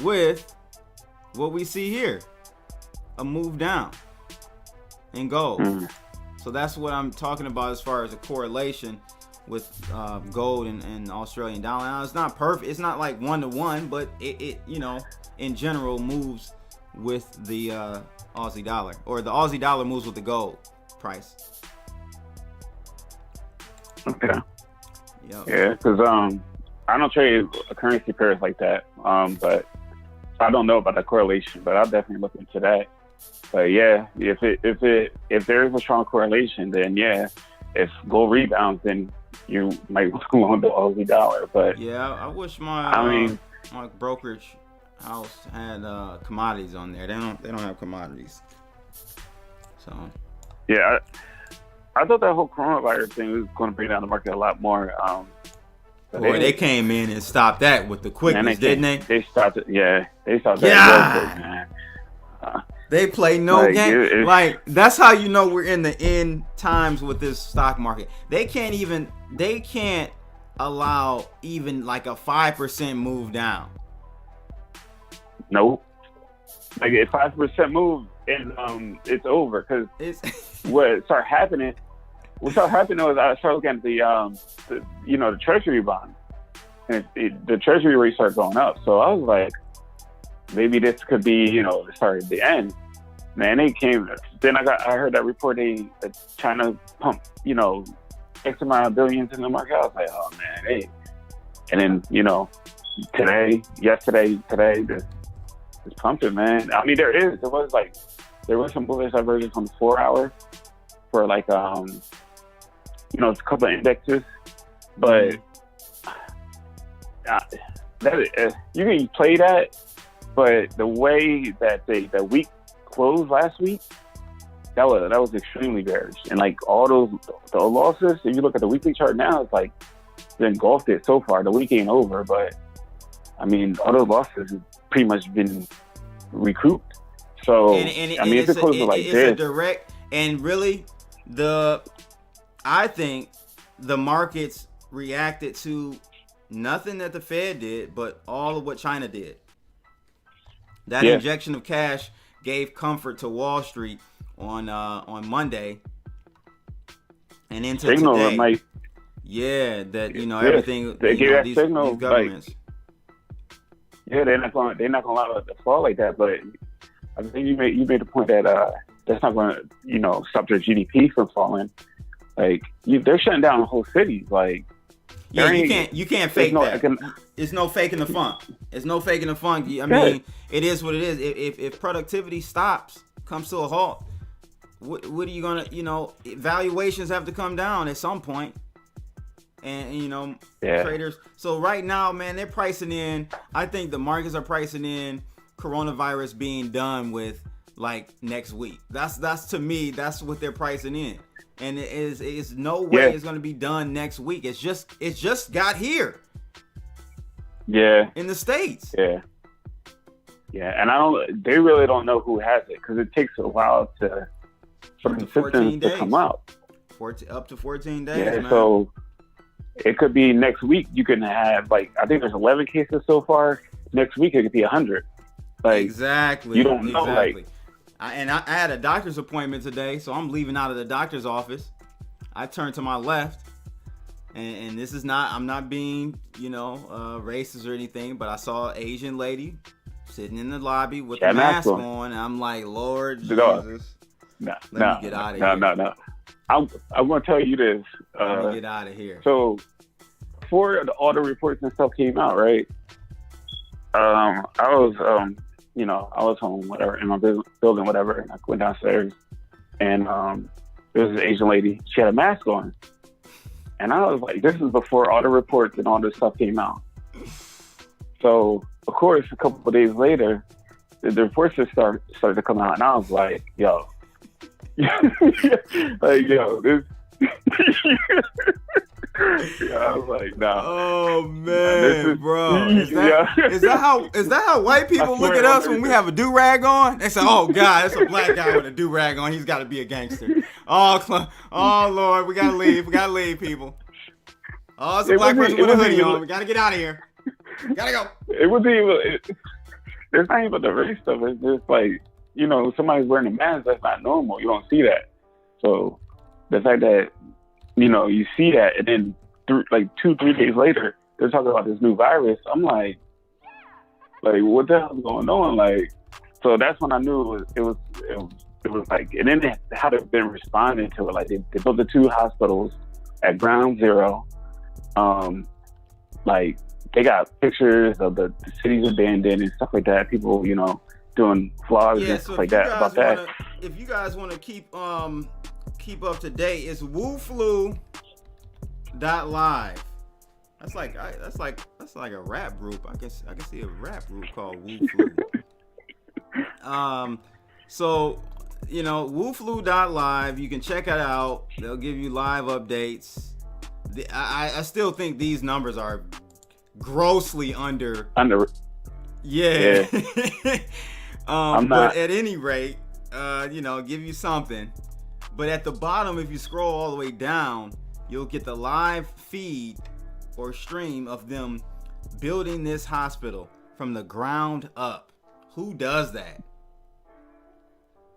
with what we see here, a move down. in gold. Mm. So that's what I'm talking about as far as a correlation with gold and Australian dollar. Now, it's not perfect. It's not like 1-to-1, but it in general moves with the Aussie dollar, or the Aussie dollar moves with the gold price. Okay. Yep. Yeah, because I don't trade currency pairs like that. But I don't know about the correlation, but I'll definitely look into that. But yeah, if there is a strong correlation, then yeah, if gold rebounds, then you might go on the Aussie dollar. But yeah, I wish my my brokerage house had commodities on there. They don't have commodities. So yeah, I thought that whole coronavirus thing was going to bring down the market a lot more. Boy, they came in and stopped that with the quickness, didn't they? They stopped it. Yeah, they stopped that real quick, man. They play no game. Like, that's how you know we're in the end times with this stock market. They can't allow even like a 5% move down. Nope. Like, if 5% move, and it's over. Because what started happening was I started looking at the Treasury bond, and the Treasury rate started going up. So I was like, maybe this could be, the start of the end. Man, they came. Then I heard that report that China pumped, X amount of billions in the market. I was like, oh man, hey. And then, yesterday, it's pumping, man. I mean, there was some bullish divergence on the 4 hour for like, a couple of indexes, but you can play that. But the way that the week closed last week, that was extremely bearish. And like all the losses, if you look at the weekly chart now, it's like they engulfed it so far. The week ain't over, but I mean, all those losses have pretty much been recouped. So if it closes like this, a direct, and really I think the markets reacted to nothing that the Fed did, but all of what China did. That injection of cash gave comfort to Wall Street on Monday and into today. Everything. They gave that these signal. Governments. They're not going to allow it to fall like that. But I think you made the point that that's not going to stop their GDP from falling. Like they're shutting down whole cities. Like. Yeah, you can't fake that. It's no faking the funk. It's no faking the funk. I mean, it is what it is. If productivity comes to a halt, what are you gonna? Valuations have to come down at some point, and traders. So right now, man, they're pricing in. I think the markets are pricing in coronavirus being done with like next week. That's to me. That's what they're pricing in. And it's no way it's going to be done next week. It's just got here. Yeah. In the States. Yeah. Yeah, and they really don't know who has it because it takes a while for the symptoms to come out. Up to 14 days, yeah, man. So it could be next week you can have, I think there's 11 cases so far. Next week it could be 100. Exactly. You don't know, I had a doctor's appointment today, so I'm leaving out of the doctor's office. I turned to my left, and this is I'm not being, racist or anything, but I saw an Asian lady sitting in the lobby with a mask on, and I'm like, Lord Jesus, let me get out of here. No. I'm going to tell you this. Let me get out of here. So, before all the reports and stuff came out, right? I was home, whatever, in my building, whatever, and I went downstairs, and there was an Asian lady. She had a mask on, and I was like, this is before all the reports and all this stuff came out. So, of course, a couple of days later, the reports just started to come out, and I was like, yo, this. I was like, nah. Oh man, bro. Is that how white people look at us when we have a do-rag on? They say, oh God, it's a black guy with a do-rag on. He's got to be a gangster. Oh Lord, we gotta leave, people. Oh, it's a black person with a hoodie on. We gotta get out of here. Gotta go. It wasn't even. It's not even the race stuff. It's just like somebody's wearing a mask, that's not normal. You don't see that. So the fact that, you see that, and then 2-3 days later, they're talking about this new virus. I'm like, what the hell's going on? Like, so that's when I knew it was like, and then how they've been responding to it. Like they built the 2 hospitals at ground zero. Like they got pictures of the cities abandoned and stuff like that. People, doing vlogs and stuff like that about that. If you guys want to keep up to date, it's wooflu.live. That's like a rap group. I can see a rap group called wooflu. So wooflu.live, you can check it out. They'll give you live updates. I still think these numbers are grossly under. Yeah. But at any rate, give you something. But at the bottom, if you scroll all the way down, you'll get the live feed or stream of them building this hospital from the ground up. Who does that?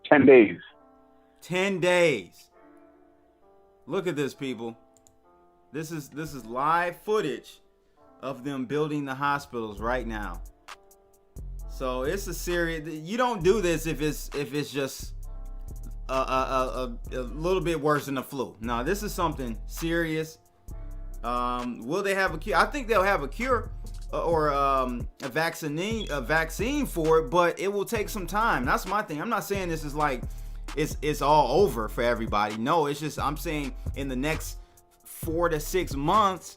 10 days. 10 days. Look at this, people. This is live footage of them building the hospitals right now. So it's a serious. You don't do this if it's just a little bit worse than the flu. No, this is something serious. Will they have a cure? I think they'll have a cure or a vaccine for it, but it will take some time. That's my thing. I'm not saying this is like it's all over for everybody. No, it's just I'm saying in the next 4 to 6 months,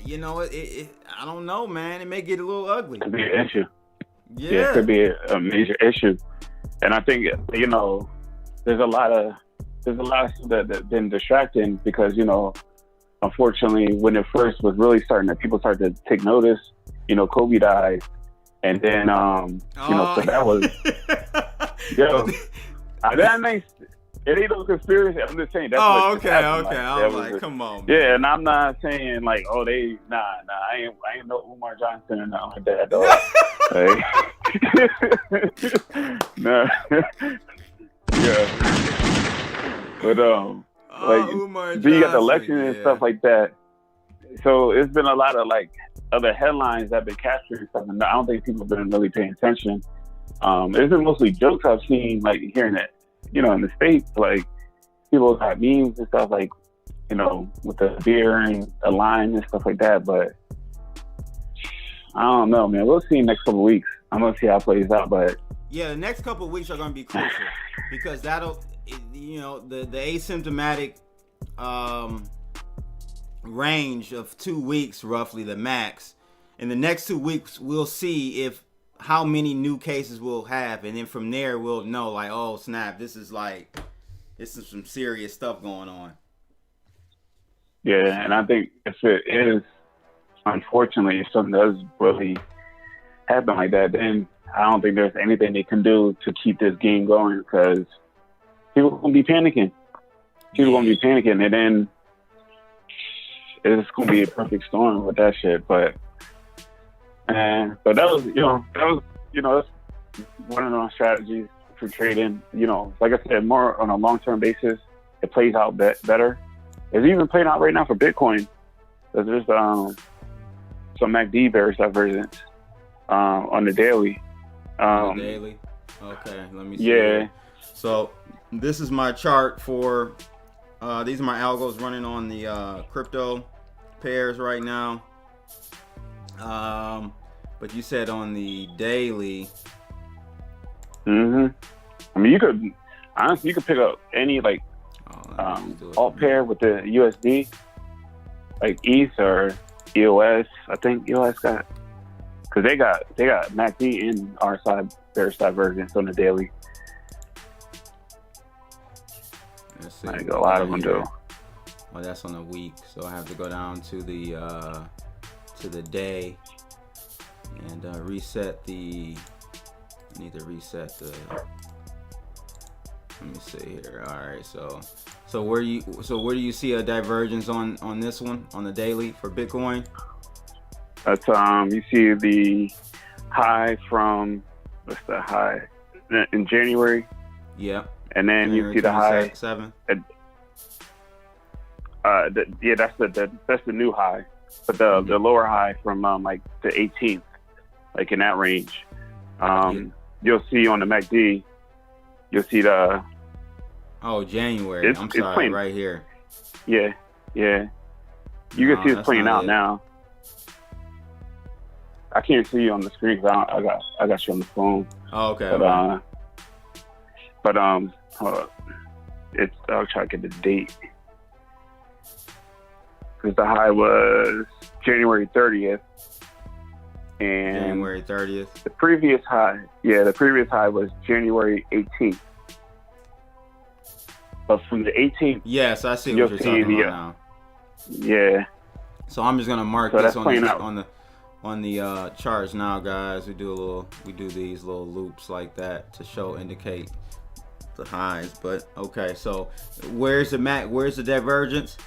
I don't know, man. It may get a little ugly. It could be an issue. Yeah, it could be a major issue. And I think there's a lot of stuff that's been distracting because unfortunately, when it first was really starting, that people started to take notice. Kobe died, and then so that was that makes it ain't no conspiracy. I'm just saying that's okay. I'm like, come on. Man. Yeah, and I'm not saying like, I ain't no Umar Johnson or nothing like that. Though. No. Yeah. But Umar you got the Johnson, election and stuff like that. So it's been a lot of like other headlines that have been capturing stuff, and I don't think people have been really paying attention. It's been mostly jokes I've seen, like hearing that, in the States, like people got memes and stuff, like, with the beer and the lime and stuff like that. But I don't know, man. We'll see next couple of weeks. I'm gonna see how it plays out, but yeah, the next couple of weeks are gonna be crucial because that'll, the asymptomatic range of 2 weeks, roughly the max. In the next 2 weeks, we'll see how many new cases we'll have, and then from there we'll know, like, oh snap, this is some serious stuff going on. Yeah, and I think if it is, unfortunately, if something does really happen like that, then I don't think there's anything they can do to keep this game going because people are gonna be panicking. And then it's gonna be a perfect storm with that shit. But that was that's one of those strategies for trading. Like I said, more on a long-term basis, it plays out better. It's even playing out right now for Bitcoin. There's some MACD bearish divergence on the daily. Daily. Okay, let me see. Yeah. So this is my chart for. These are my algos running on the crypto pairs right now. But you said on the daily. I mean, you could pick up any like alt pair with the USD, like ETH or EOS. I think EOS got, because they got MACD and RSI bearish divergence on the daily. Let's see. I think a lot of them do. Well, that's on the week, so I have to go down to the day and reset the. I need to reset the. Let me see here. All right, so where do you see a divergence on this one on the daily for Bitcoin? That's you see the high from, what's the high? in January, Yeah. and then you see the high. 7. That's the new high, but the lower high from like the 18th, like in that range. You'll see on the MACD, you'll see the. Oh, January. I'm sorry, playing, right here. Yeah. You can see it's playing out now. I can't see you on the screen because I got you on the phone. Oh, okay. But hold up. I'll try to get the date. Because the high was January 30th. And January 30th. The previous high was January 18th. But from the 18th, yes, I see what you're talking about now. Yeah. So I'm just gonna mark so this on the charts now, guys. We do these little loops like that to indicate the highs. But okay, so where's the divergence?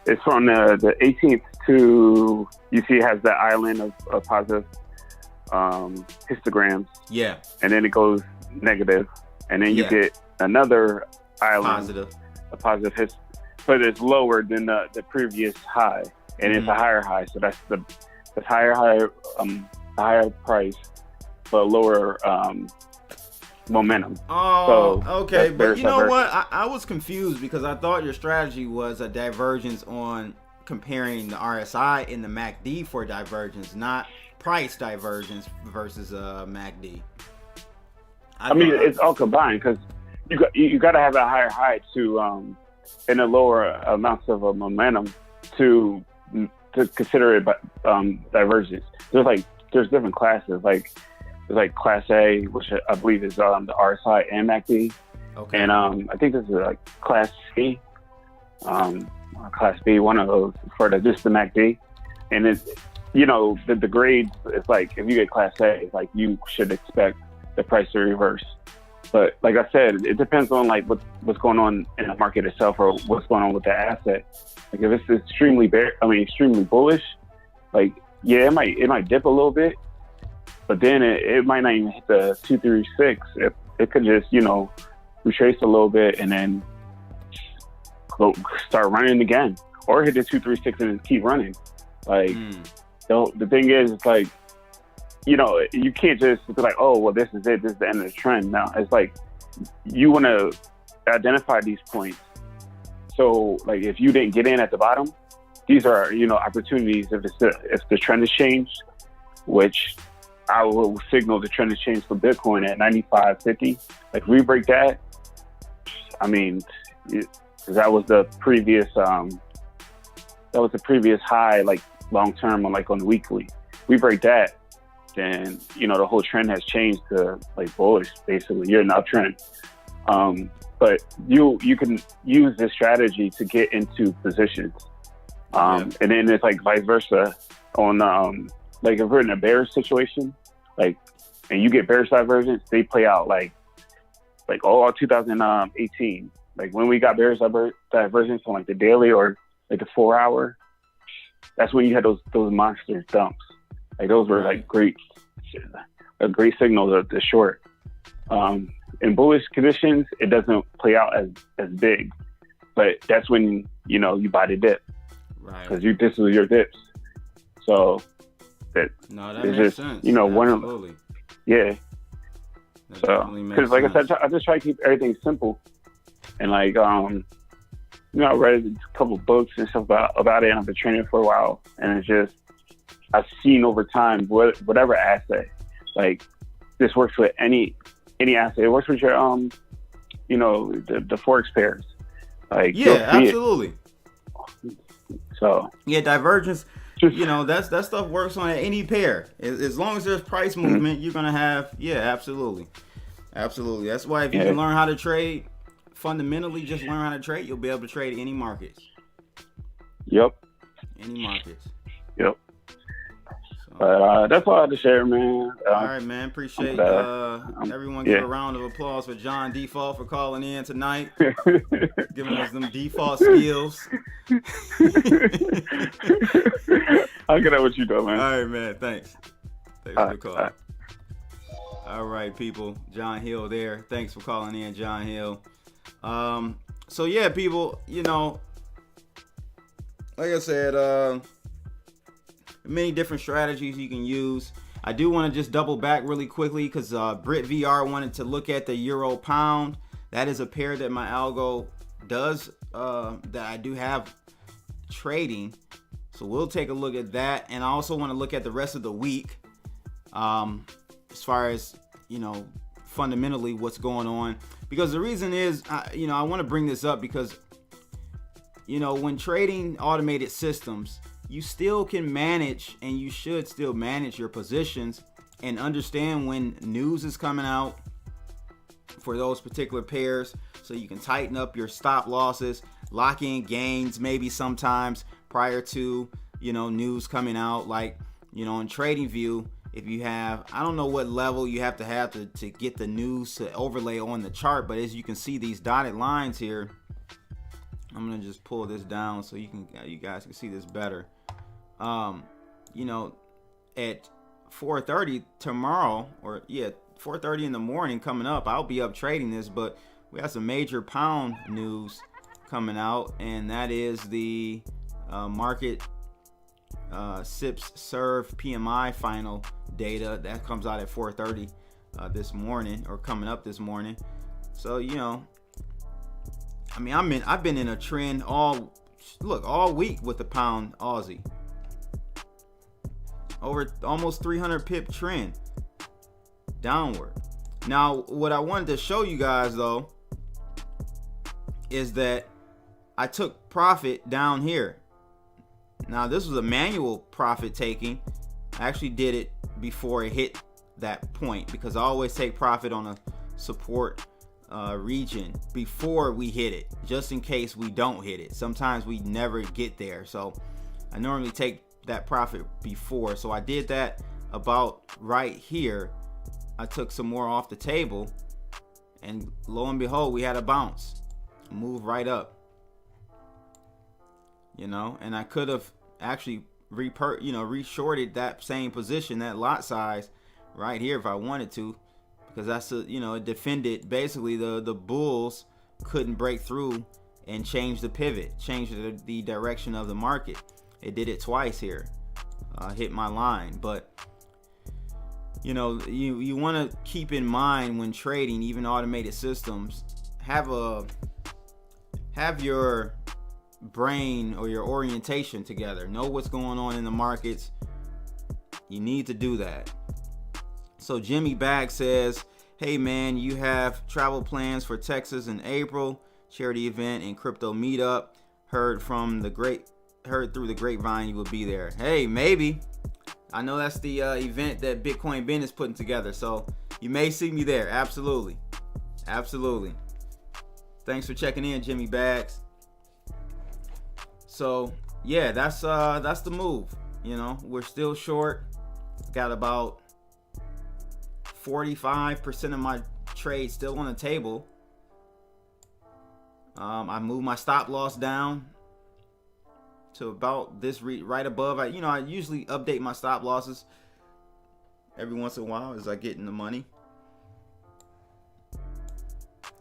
It's from the 18th to, you see it has that island of positive histograms. Yeah. And then it goes negative. And then you get another island, a positive hist, but it's lower than the previous high. And it's a higher high. So that's higher price, but lower momentum. Oh, so okay. But you know divergence. what? I was confused because I thought your strategy was a divergence on comparing the RSI and the MACD for divergence, not price divergence versus MACD. I mean, it's all combined because you got to have a higher high to and a lower amounts of momentum to consider it divergence. There's different classes. There's like Class A, which I believe is the RSI and MACD. Okay. And I think this is like Class C, Class B, one of those for just the MACD. And it's, the grades, it's like if you get Class A, it's like you should expect the price to reverse. But like I said, it depends on like what's going on in the market itself or what's going on with the asset. Like if it's extremely bullish, like it might dip a little bit, but then it might not even hit the 236. It could just retrace a little bit and then start running again, or hit the 236 and then keep running. Like the thing is, it's like you can't just be like, oh well, this is it. This is the end of the trend. No, it's like you want to identify these points. So like if you didn't get in at the bottom, these are opportunities if the trend has changed, which I will signal the trend has changed for Bitcoin at 95.50. Like if we break that, I mean, that was the previous high, like long term on the weekly. We break that, then the whole trend has changed to like bullish. Basically, you're in an uptrend. But you can use this strategy to get into positions, and then it's like vice versa on like if we're in a bearish situation, like and you get bearish divergence, they play out like all 2018. Like when we got bearish divergence on like the daily or like the 4 hour, that's when you had those monster dumps. Like those were like a great signal to short. In bullish conditions, it doesn't play out as big, but that's when you buy the dip, right? Because this is your dips. So that makes sense. Absolutely. Yeah. That so because like I said, I just try to keep everything simple, and like I read a couple books and stuff about it, and I've been training for a while, and it's just I've seen over time whatever asset, like this works with any asset. It works with your the Forex pairs. Like absolutely. So divergence. That stuff works on any pair. As long as there's price movement, you're gonna have absolutely. That's why if you can learn how to trade fundamentally, just learn how to trade, you'll be able to trade any markets. Yep. Any markets. Yep. But that's all I had to share, man. All right, man. Appreciate everyone. Give a round of applause for John Default for calling in tonight, giving us them default skills. I'll get out what you do, man. All right, man. Thanks for the call. All All right, people. John Hill there. Thanks for calling in, John Hill. So yeah, people, you know, like I said, many different strategies you can use. I do want to just double back really quickly because Brit VR wanted to look at the euro pound. That is a pair that my algo does, that I do have trading. So we'll take a look at that. And I also want to look at the rest of the week, as far as, you know, fundamentally what's going on. Because the reason is, I want to bring this up because, you know, when trading automated systems, you still can manage, and you should still manage your positions and understand when news is coming out for those particular pairs, so you can tighten up your stop losses, lock in gains maybe sometimes prior to, you know, news coming out. Like, you know, in TradingView, if you have, I don't know what level you have to get the news to overlay on the chart, but as you can see these dotted lines here, I'm gonna just pull this down so you guys can see this better. You know, at 4:30 tomorrow, or 4:30 in the morning coming up, I'll be up trading this, but we have some major pound news coming out, and that is the market SIPS serve PMI final data that comes out at 4:30 this morning, or coming up this morning. So, you know, I mean, I've been in a trend all week with the pound Aussie. Over almost 300 pip trend downward. Now, what I wanted to show you guys though is that I took profit down here. Now, this was a manual profit taking. I actually did it before it hit that point because I always take profit on a support region before we hit it, just in case we don't hit it. Sometimes we never get there, so I normally take that profit before. So I did that about right here. I took some more off the table, and lo and behold, we had a bounce, move right up, you know. And I could have actually reshorted that same position, that lot size right here if I wanted to, because that's it defended. Basically the bulls couldn't break through and change the pivot, change the direction of the market. It did it twice here, hit my line. But you know, you want to keep in mind when trading, even automated systems, have your brain or your orientation together. Know what's going on in the markets. You need to do that. So Jimmy Bag says, hey man, you have travel plans for Texas in April, charity event and crypto meetup. Heard through the grapevine you will be there. Hey, maybe. I know that's the event that Bitcoin Ben is putting together, so you may see me there. Absolutely. Thanks for checking in, Jimmy Bags. So yeah, that's the move. You know, we're still short. Got about 45% of my trade still on the table. I moved my stop loss down to about this right above. I usually update my stop losses every once in a while as I get in the money.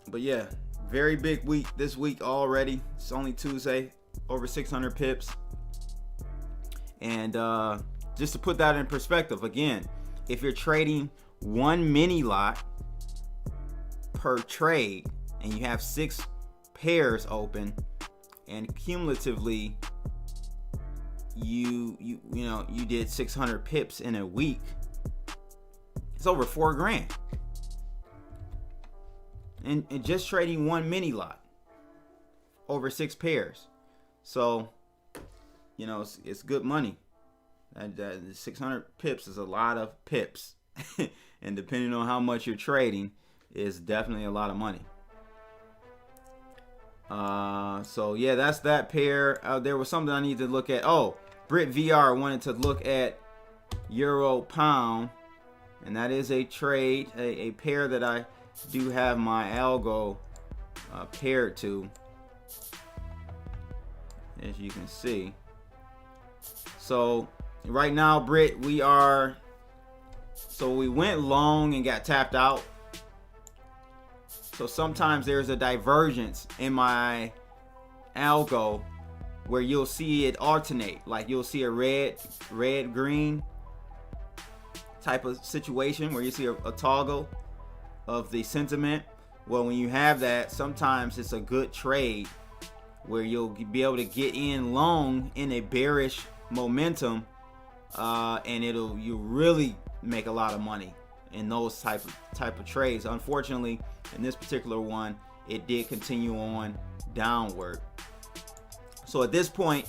But yeah, very big week this week already. It's only Tuesday, over 600 pips. And just to put that in perspective, again, if you're trading one mini lot per trade and you have 6 pairs open, and cumulatively you did 600 pips in a week, it's over $4,000. And just trading one mini lot over 6 pairs. So, you know, it's good money. And 600 pips is a lot of pips. And depending on how much you're trading, is definitely a lot of money. So yeah, that's that pair. There was something I need to look at. Oh, Brit VR wanted to look at Euro Pound, and that is a trade, a pair that I do have my algo paired to, as you can see. So right now, Brit, we are So we went long and got tapped out. So sometimes there's a divergence in my algo where you'll see it alternate. Like you'll see a red, green type of situation where you see a toggle of the sentiment. Well, when you have that, sometimes it's a good trade where you'll be able to get in long in a bearish momentum, and you really make a lot of money in those type of trades. Unfortunately, in this particular one, it did continue on downward. So at this point,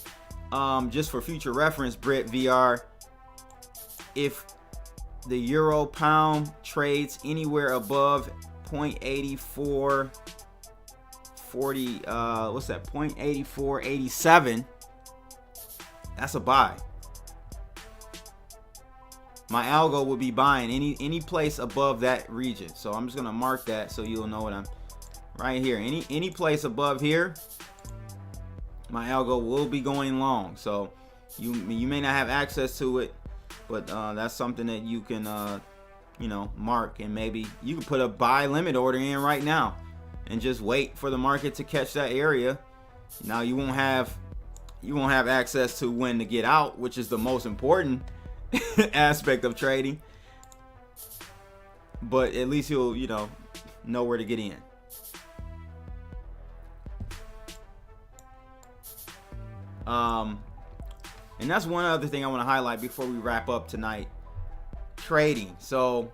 just for future reference, Brit VR, if the euro pound trades anywhere above 0.8440, what's that, 0.8487, that's a buy. My algo will be buying any place above that region. So I'm just gonna mark that so you'll know what I'm right here. Any place above here, my algo will be going long. So you may not have access to it, but that's something that you can mark, and maybe you can put a buy limit order in right now and just wait for the market to catch that area. Now you won't have access to when to get out, which is the most important aspect of trading, but at least you'll know where to get in. And that's one other thing I want to highlight before we wrap up tonight. Trading. So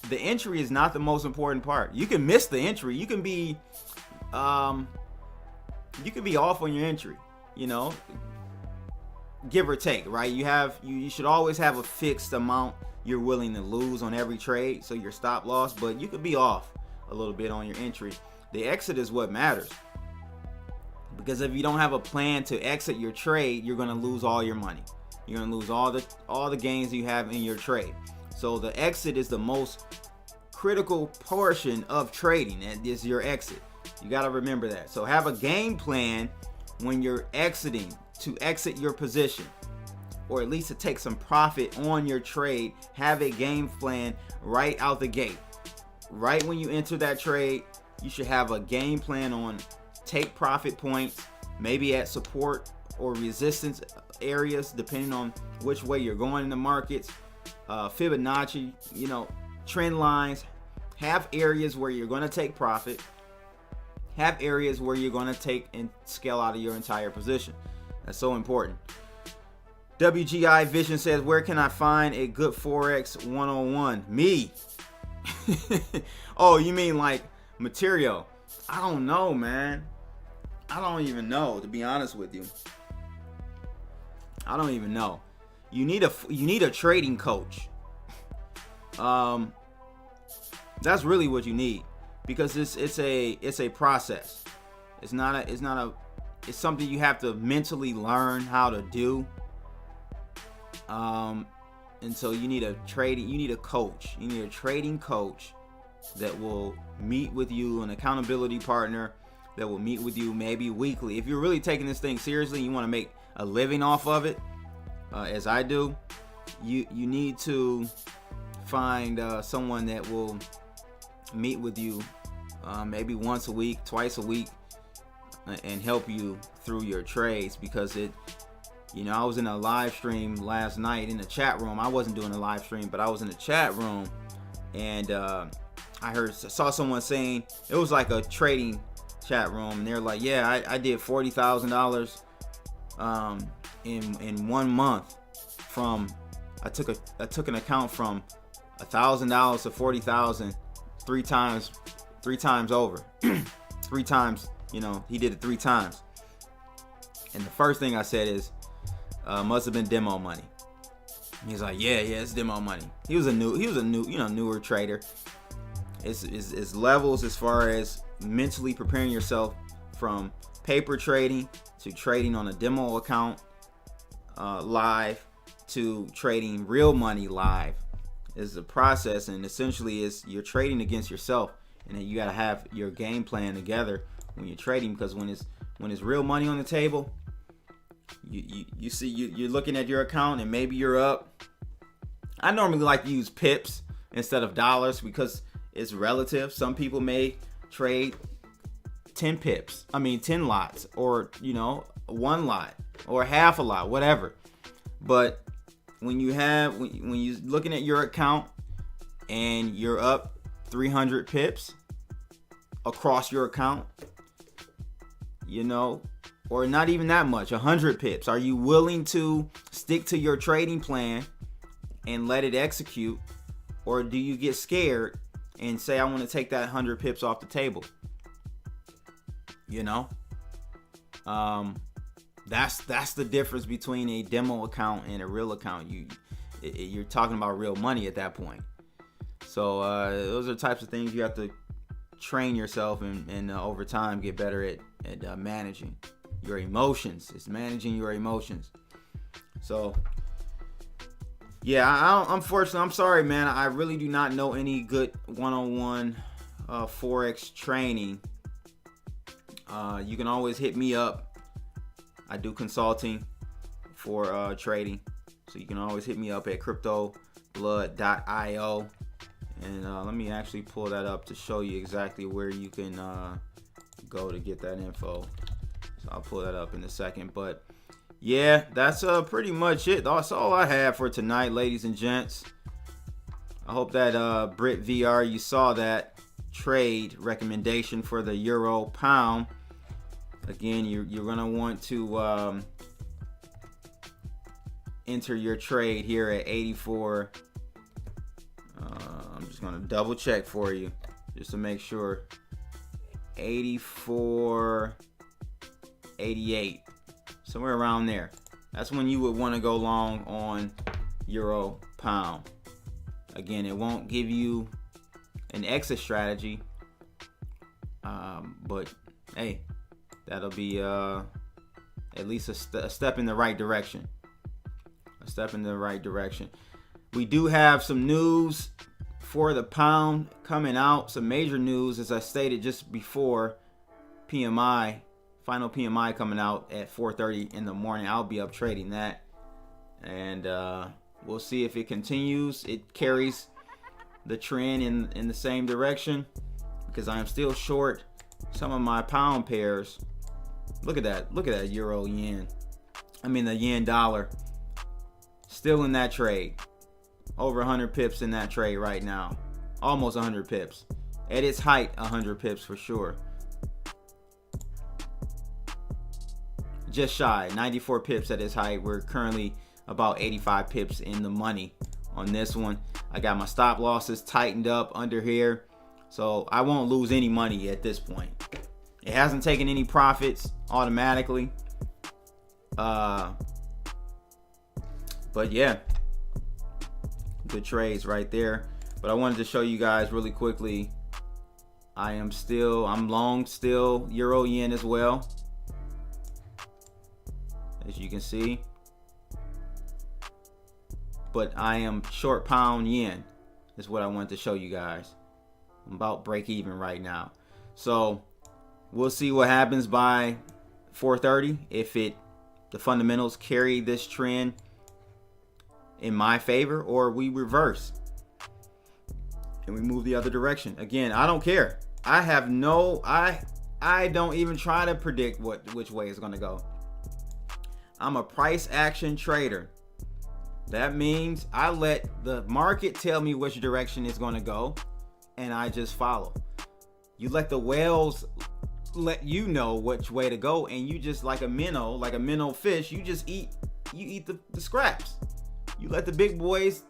the entry is not the most important part. You can miss the entry. You can be off on your entry, give or take, right? You should always have a fixed amount you're willing to lose on every trade, so your stop loss, but you could be off a little bit on your entry. The exit is what matters, because if you don't have a plan to exit your trade, you're going to lose all your money. You're going to lose all the gains you have in your trade. So the exit is the most critical portion of trading, and is your exit. You got to remember that. So have a game plan when you're exiting, to exit your position, or at least to take some profit on your trade. Have a game plan right out the gate. Right when you enter that trade, you should have a game plan on take profit points, maybe at support or resistance areas, depending on which way you're going in the markets. Fibonacci, trend lines. Have areas where you're going to take profit. Have areas where you're going to take and scale out of your entire position. That's so important. WGI Vision says, where can I find a good Forex 101? Me. Oh, you mean like material? I don't know, man. I don't even know, to be honest with you. I don't even know. You need a trading coach. That's really what you need, because it's a process. It's something you have to mentally learn how to do. And so you need a coach. You need a trading coach that will meet with you, an accountability partner that will meet with you maybe weekly. If you're really taking this thing seriously, you want to make a living off of it, as I do, you need to find someone that will meet with you maybe once a week, twice a week, and help you through your trades. Because I was in a live stream last night in the chat room. I wasn't doing a live stream, but I was in the chat room, and saw someone saying, it was like a trading chat room, and they're like, yeah, I did $40,000 in 1 month. I took an account from $1,000 to $40,000 three times over. 3 times, he did it 3 times. And the first thing I said is, must have been demo money. He's like, yeah, it's demo money. He was a newer trader. It's levels as far as mentally preparing yourself from paper trading to trading on a demo account live to trading real money live. Is a process, and essentially is you're trading against yourself, and you got to have your game plan together when you're trading, because when it's real money on the table, you're looking at your account and maybe you're up I normally like to use pips instead of dollars because it's relative. Some people may trade 10 pips. 10 lots, or, one lot or half a lot, whatever. But when you're looking at your account and you're up 300 pips across your account, or not even that much, 100 pips, are you willing to stick to your trading plan and let it execute? Or do you get scared and say, I want to take that 100 pips off the table? That's the difference between a demo account and a real account. You're talking about real money at that point. So those are types of things you have to train yourself and over time get better at managing your emotions. It's managing your emotions. So yeah, unfortunately, I'm sorry, man. I really do not know any good one-on-one Forex training. You can always hit me up. I do consulting for trading. So you can always hit me up at cryptoblood.io. And let me actually pull that up to show you exactly where you can go to get that info. So I'll pull that up in a second. But yeah, that's pretty much it. That's all I have for tonight, ladies and gents. I hope that Brit VR, you saw that trade recommendation for the euro pound. Again, you're going to want to enter your trade here at 84. I'm just going to double check for you just to make sure. 84.88, somewhere around there. That's when you would want to go long on euro pound. Again, it won't give you an exit strategy, but hey, that'll be at least a step in the right direction. A step in the right direction. We do have some news for the pound coming out. Some major news, as I stated just before. PMI, final PMI coming out at 4:30 in the morning. I'll be up trading that, and we'll see if it continues. It carries the trend in the same direction, because I am still short some of my pound pairs. Look at that euro yen. The yen dollar. Still in that trade. Over 100 pips in that trade right now. Almost 100 pips. At its height, 100 pips for sure. Just shy, 94 pips at its height. We're currently about 85 pips in the money on this one. I got my stop losses tightened up under here, so I won't lose any money at this point. It hasn't taken any profits automatically. But yeah, good trades right there. But I wanted to show you guys really quickly. I'm long still euro yen as well, as you can see. But I am short pound yen is what I wanted to show you guys. I'm about break even right now. So we'll see what happens by 4:30. If the fundamentals carry this trend in my favor, or we reverse and we move the other direction. Again, I don't care. I don't even try to predict which way it's going to go. I'm a price action trader. That means I let the market tell me which direction it's going to go, and I just follow. You let the whales let you know which way to go, and you just like a minnow fish, you eat the scraps. You let the big boys,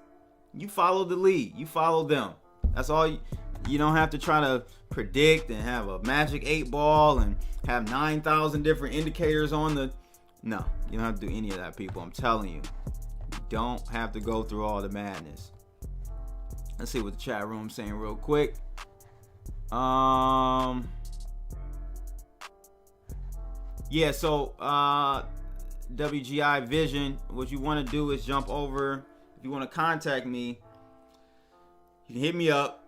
you follow the lead. You follow them. That's all. You don't have to try to predict and have a magic 8-ball and have 9,000 different indicators on the. No, you don't have to do any of that, people. I'm telling you. You don't have to go through all the madness. Let's see what the chat room's saying real quick. Yeah, so WGI Vision, what you want to do is jump over. If you want to contact me, you can hit me up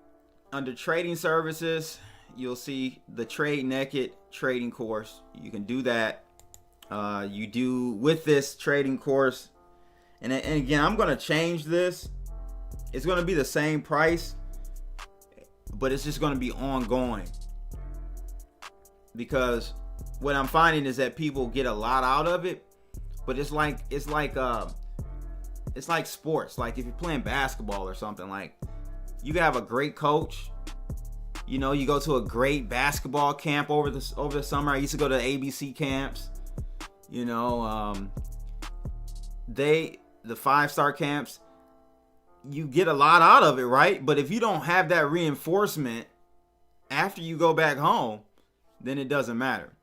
under trading services. You'll see the Trade Naked trading course. You can do that. You do with this trading course, and again, I'm going to change this it's going to be the same price, but it's just going to be ongoing. Because what I'm finding is that people get a lot out of it, but it's like sports. Like if you're playing basketball or something, like you can have a great coach. You know, you go to a great basketball camp over the summer. I used to go to ABC camps. You know, the 5-star camps, you get a lot out of it, right? But if you don't have that reinforcement after you go back home, then it doesn't matter.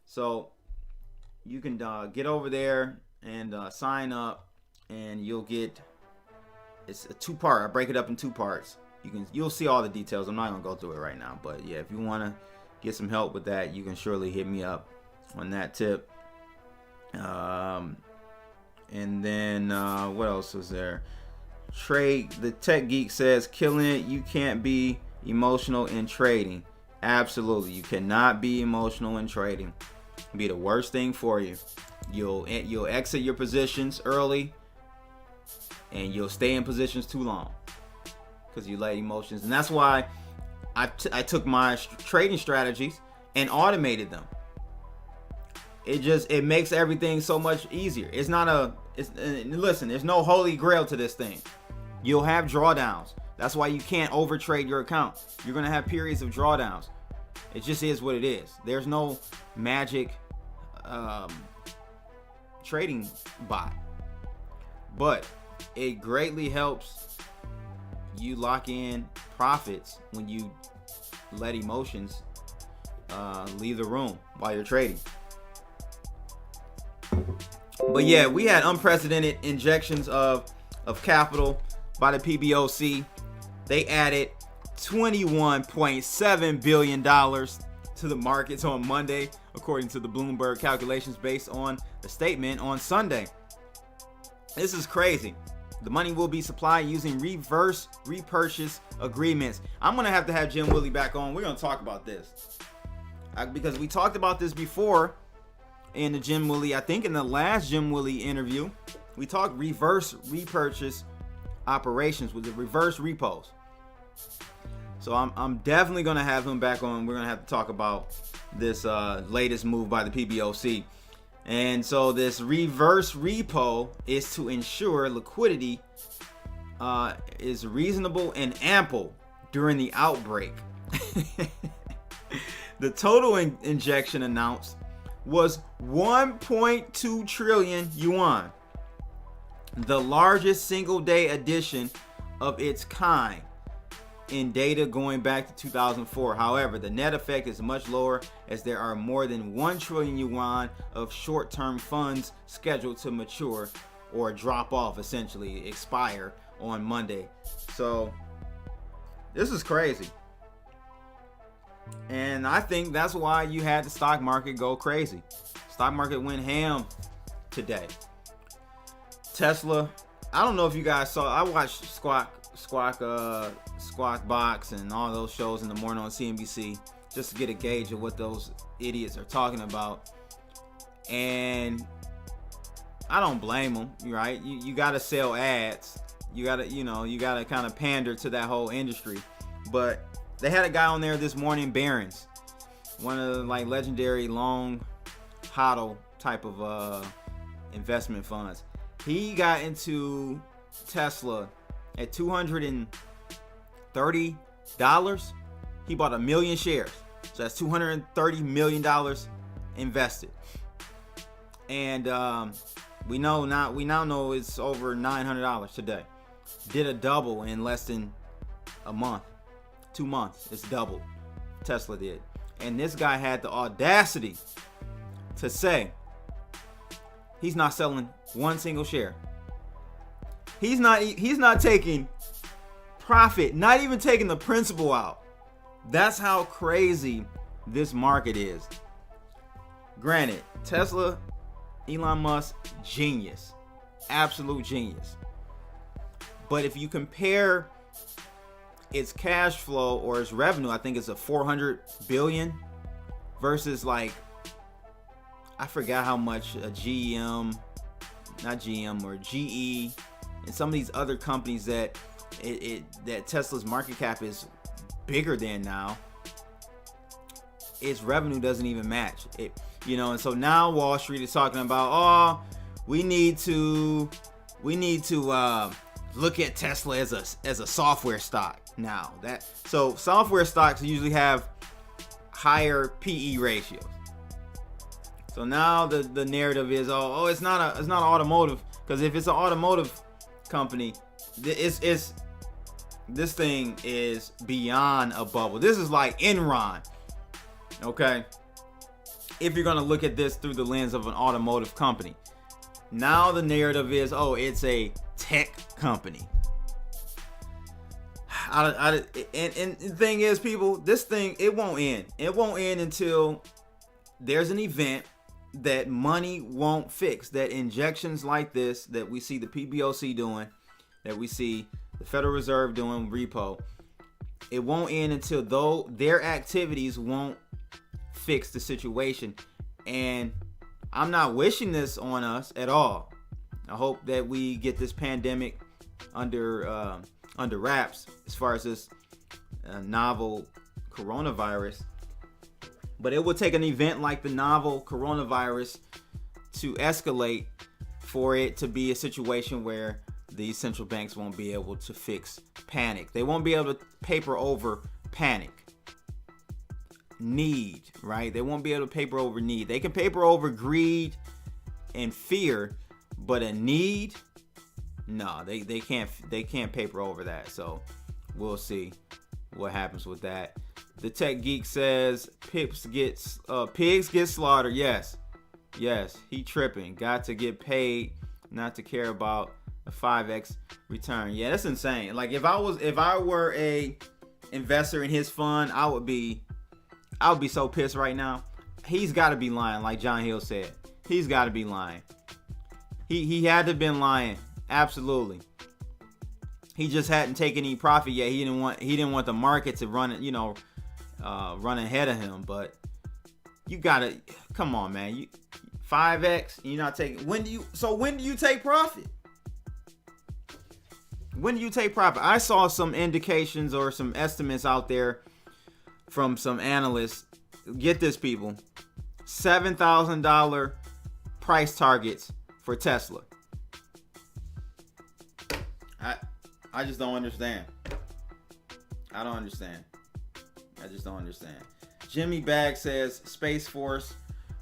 So you can get over there and sign up, and you'll get, it's a 2-part. I break it up in 2 parts. You'll see all the details. I'm not gonna go through it right now, but yeah, if you want to get some help with that, you can surely hit me up on that tip. And then what else was there? Trade, the Tech Geek says, killing it. You can't be emotional in trading. Absolutely, you cannot be emotional in trading. It'll be the worst thing for you. You'll exit your positions early, and you'll stay in positions too long because you let emotions. And that's why I took my trading strategies and automated them. It makes everything so much easier. Listen, there's no holy grail to this thing. You'll have drawdowns. That's why you can't overtrade your account. You're going to have periods of drawdowns. It just is what it is. There's no magic trading bot. But it greatly helps you lock in profits when you let emotions leave the room while you're trading. But yeah, we had unprecedented injections of capital by the PBOC. They added $21.7 billion to the markets on Monday, according to the Bloomberg calculations based on the statement on Sunday. This is crazy. The money will be supplied using reverse repurchase agreements. I'm going to have Jim Willie back on. We're going to talk about this. Because we talked about this before in the Jim Willie, I think in the last Jim Willie interview, we talked reverse repurchase operations with the reverse repos. So I'm definitely going to have him back on. We're going to have to talk about this latest move by the PBOC. And so this reverse repo is to ensure liquidity is reasonable and ample during the outbreak. The total injection announced was 1.2 trillion yuan, the largest single day addition of its kind in data going back to 2004. However, the net effect is much lower as there are more than 1 trillion yuan of short-term funds scheduled to mature or drop off, essentially expire on Monday. So this is crazy. And I think that's why you had the stock market go crazy. Stock market went ham today. Tesla, I don't know if you guys saw, I watched Squawk Box and all those shows in the morning on CNBC just to get a gauge of what those idiots are talking about. And I don't blame them, right? You got to sell ads. You got to kind of pander to that whole industry. But they had a guy on there this morning, Barron's, one of the legendary long hodl type of investment funds. He got into Tesla at $230. He bought 1 million shares. So that's $230 million invested. And we now know it's over $900 today. Did a double in less than a month. 2 months. It's doubled. Tesla did. And this guy had the audacity to say he's not selling one single share. He's not taking profit, not even taking the principal out. That's how crazy this market is. Granted, Tesla, Elon Musk, genius. Absolute genius. But if you compare its cash flow or its revenue, I think it's a 400 billion versus I forgot how much a GE and some of these other companies that that Tesla's market cap is bigger than now, its revenue doesn't even match it. And so now Wall Street is talking about, oh, we need to look at Tesla as a software stock now. So software stocks usually have higher PE ratios. So now the narrative is, it's not an automotive, because if it's an automotive company, this thing is beyond a bubble. This is like Enron, okay? If you're gonna look at this through the lens of an automotive company, now the narrative is, it's a tech company. And the thing is, people, this thing, it won't end. It won't end until there's an event that money won't fix, that injections like this that we see the PBOC doing, that we see the Federal Reserve doing, repo, it won't end until their activities won't fix the situation. And I'm not wishing this on us at all. I hope that we get this pandemic under wraps as far as this novel coronavirus. But it will take an event like the novel coronavirus to escalate for it to be a situation where these central banks won't be able to fix panic. They won't be able to paper over panic. Need, right? They won't be able to paper over need. They can paper over greed and fear, but a need, no, they can't paper over that. So we'll see what happens with that. The Tech Geek says pigs get slaughtered. Yes, he tripping. Got to get paid, not to care about a 5x return. Yeah, that's insane. Like if I were a investor in his fund, I would be so pissed right now. He's got to be lying, like John Hill said. He's got to be lying. He had to have been lying. Absolutely. He just hadn't taken any profit yet. He didn't want the market to run ahead of him. But you gotta, come on, man. 5x, you're not taking. When do you take profit? When do you take profit? I saw some indications or some estimates out there from some analysts. Get this, people. $7,000 price targets for Tesla. I just don't understand. I just don't understand. Jimmy Bag says Space Force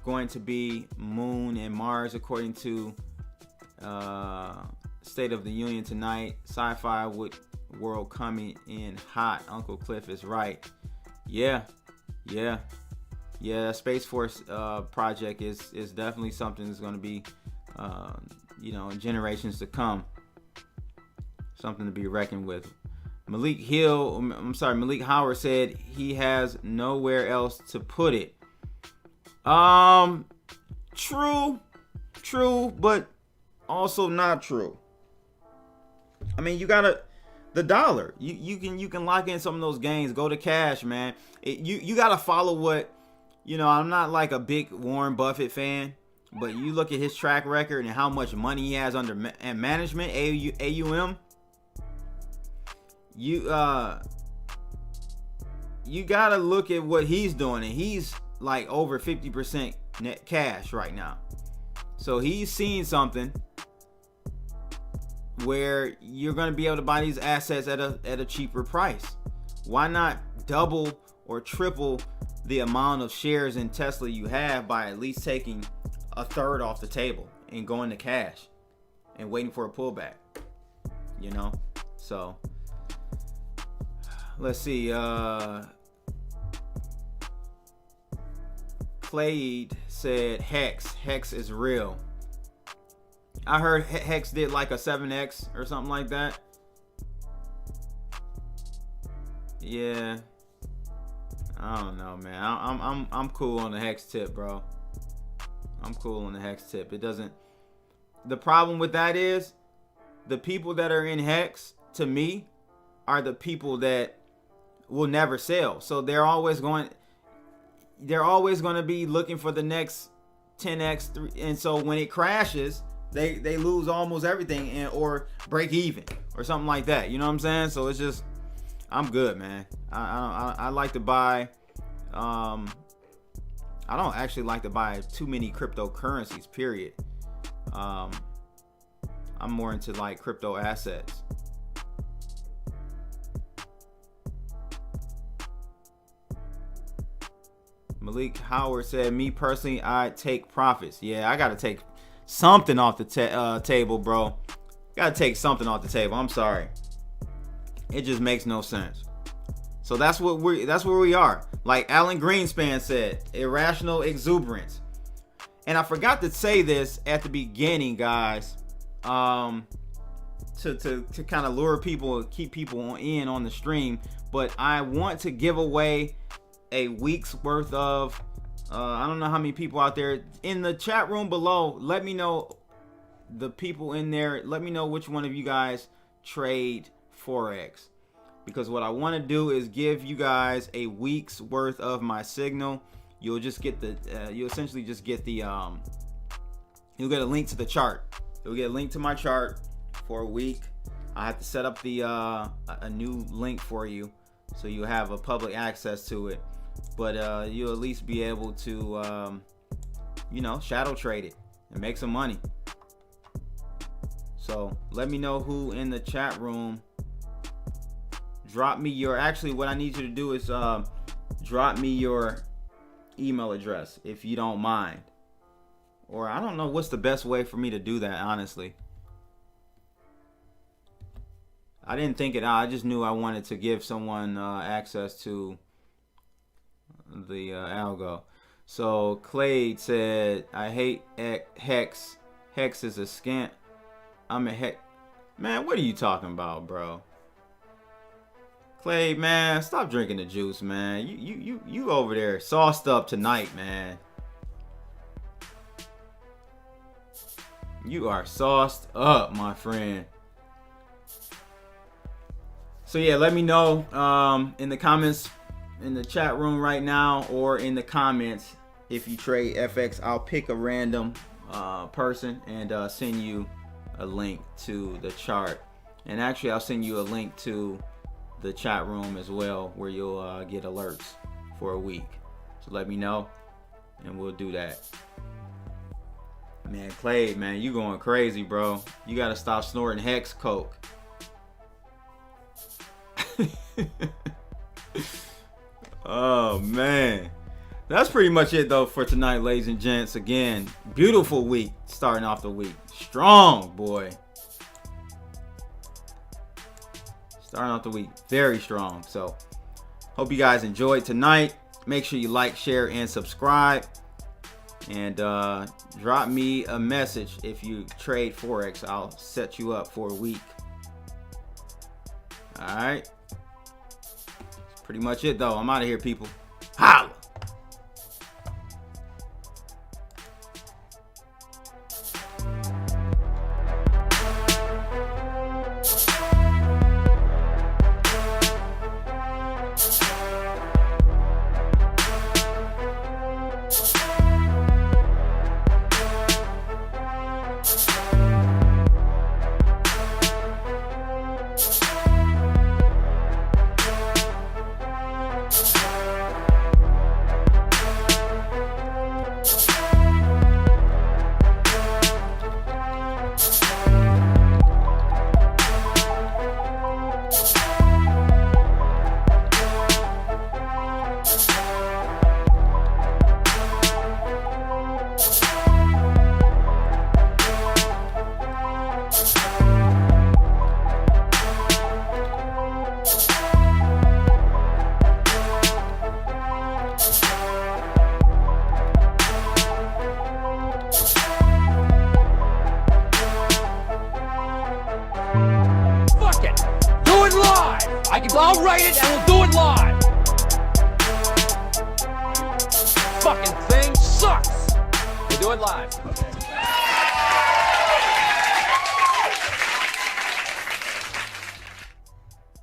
going to be Moon and Mars according to State of the Union tonight. Sci-fi world coming in hot. Uncle Cliff is right. Yeah. Space Force project is definitely something that's going to be in generations to come. Something to be reckoned with. Malik Howard said he has nowhere else to put it. True, but also not true. I mean, you gotta the dollar. You can lock in some of those gains. Go to cash, man. You gotta follow what I'm not like a big Warren Buffett fan, but you look at his track record and how much money he has under management, AUM. You gotta look at what he's doing, and he's like over 50% net cash right now. So he's seeing something where you're gonna be able to buy these assets at a cheaper price. Why not double or triple the amount of shares in Tesla you have by at least taking a third off the table and going to cash and waiting for a pullback? So let's see. Clayed said Hex is real. I heard Hex did like a 7x or something like that. Yeah, I don't know, man. I'm cool on the Hex tip, bro. I'm cool on the Hex tip. It doesn't. The problem with that is the people that are in Hex, to me, are the people that will never sell. So they're always going to be looking for the next 10x, and so when it crashes, they lose almost everything or break even, or something like that. You know what I'm saying? So it's just, I'm good, man. I like to buy. I don't actually like to buy too many cryptocurrencies, period. I'm more into like crypto assets. Malik Howard said, me personally, I take profits. Yeah, I got to take something off the table, bro. Got to take something off the table. I'm sorry. It just makes no sense. So that's where we are. Like Alan Greenspan said, irrational exuberance. And I forgot to say this at the beginning, guys. To kind of lure people, keep people in on the stream. But I want to give away a week's worth of I don't know how many people out there in the chat room below. Let me know, the people in there, let me know which one of you guys trade Forex, because what I want to do is give you guys a week's worth of my signal. You'll just get the you essentially just get the you'll get a link to the chart. You'll get a link to my chart for a week. I have to set up the a new link for you, so you have a public access to it. But you'll at least be able to, you know, shadow trade it and make some money. So let me know who in the chat room. Drop me your, actually what I need you to do is drop me your email address if you don't mind. Or I don't know what's the best way for me to do that, honestly. I didn't think it out. I just knew I wanted to give someone access to the algo. So Clade said, I hate Hex. Hex is a scam. I'm a Hex. Man, what are you talking about, bro? Clade, man, stop drinking the juice, man. You over there sauced up tonight, man. You are sauced up, my friend. So yeah, let me know in the comments, in the chat room right now, or in the comments if you trade FX. I'll pick a random person and send you a link to the chart. And actually, I'll send you a link to the chat room as well, where you'll get alerts for a week. So let me know, and we'll do that. Man, Clay, man, you going crazy, bro. You gotta stop snorting Hex Coke. Oh man, that's pretty much it though for tonight, ladies and gents. Again, beautiful week, starting off the week strong, boy. Starting off the week very strong. So hope you guys enjoyed tonight. Make sure you like, share, and subscribe, and drop me a message if you trade Forex. I'll set you up for a week. All right, that's pretty much it though. I'm out of here, people. Holla. I'll write it and we'll do it live. Fucking thing sucks. We'll do it live. Okay.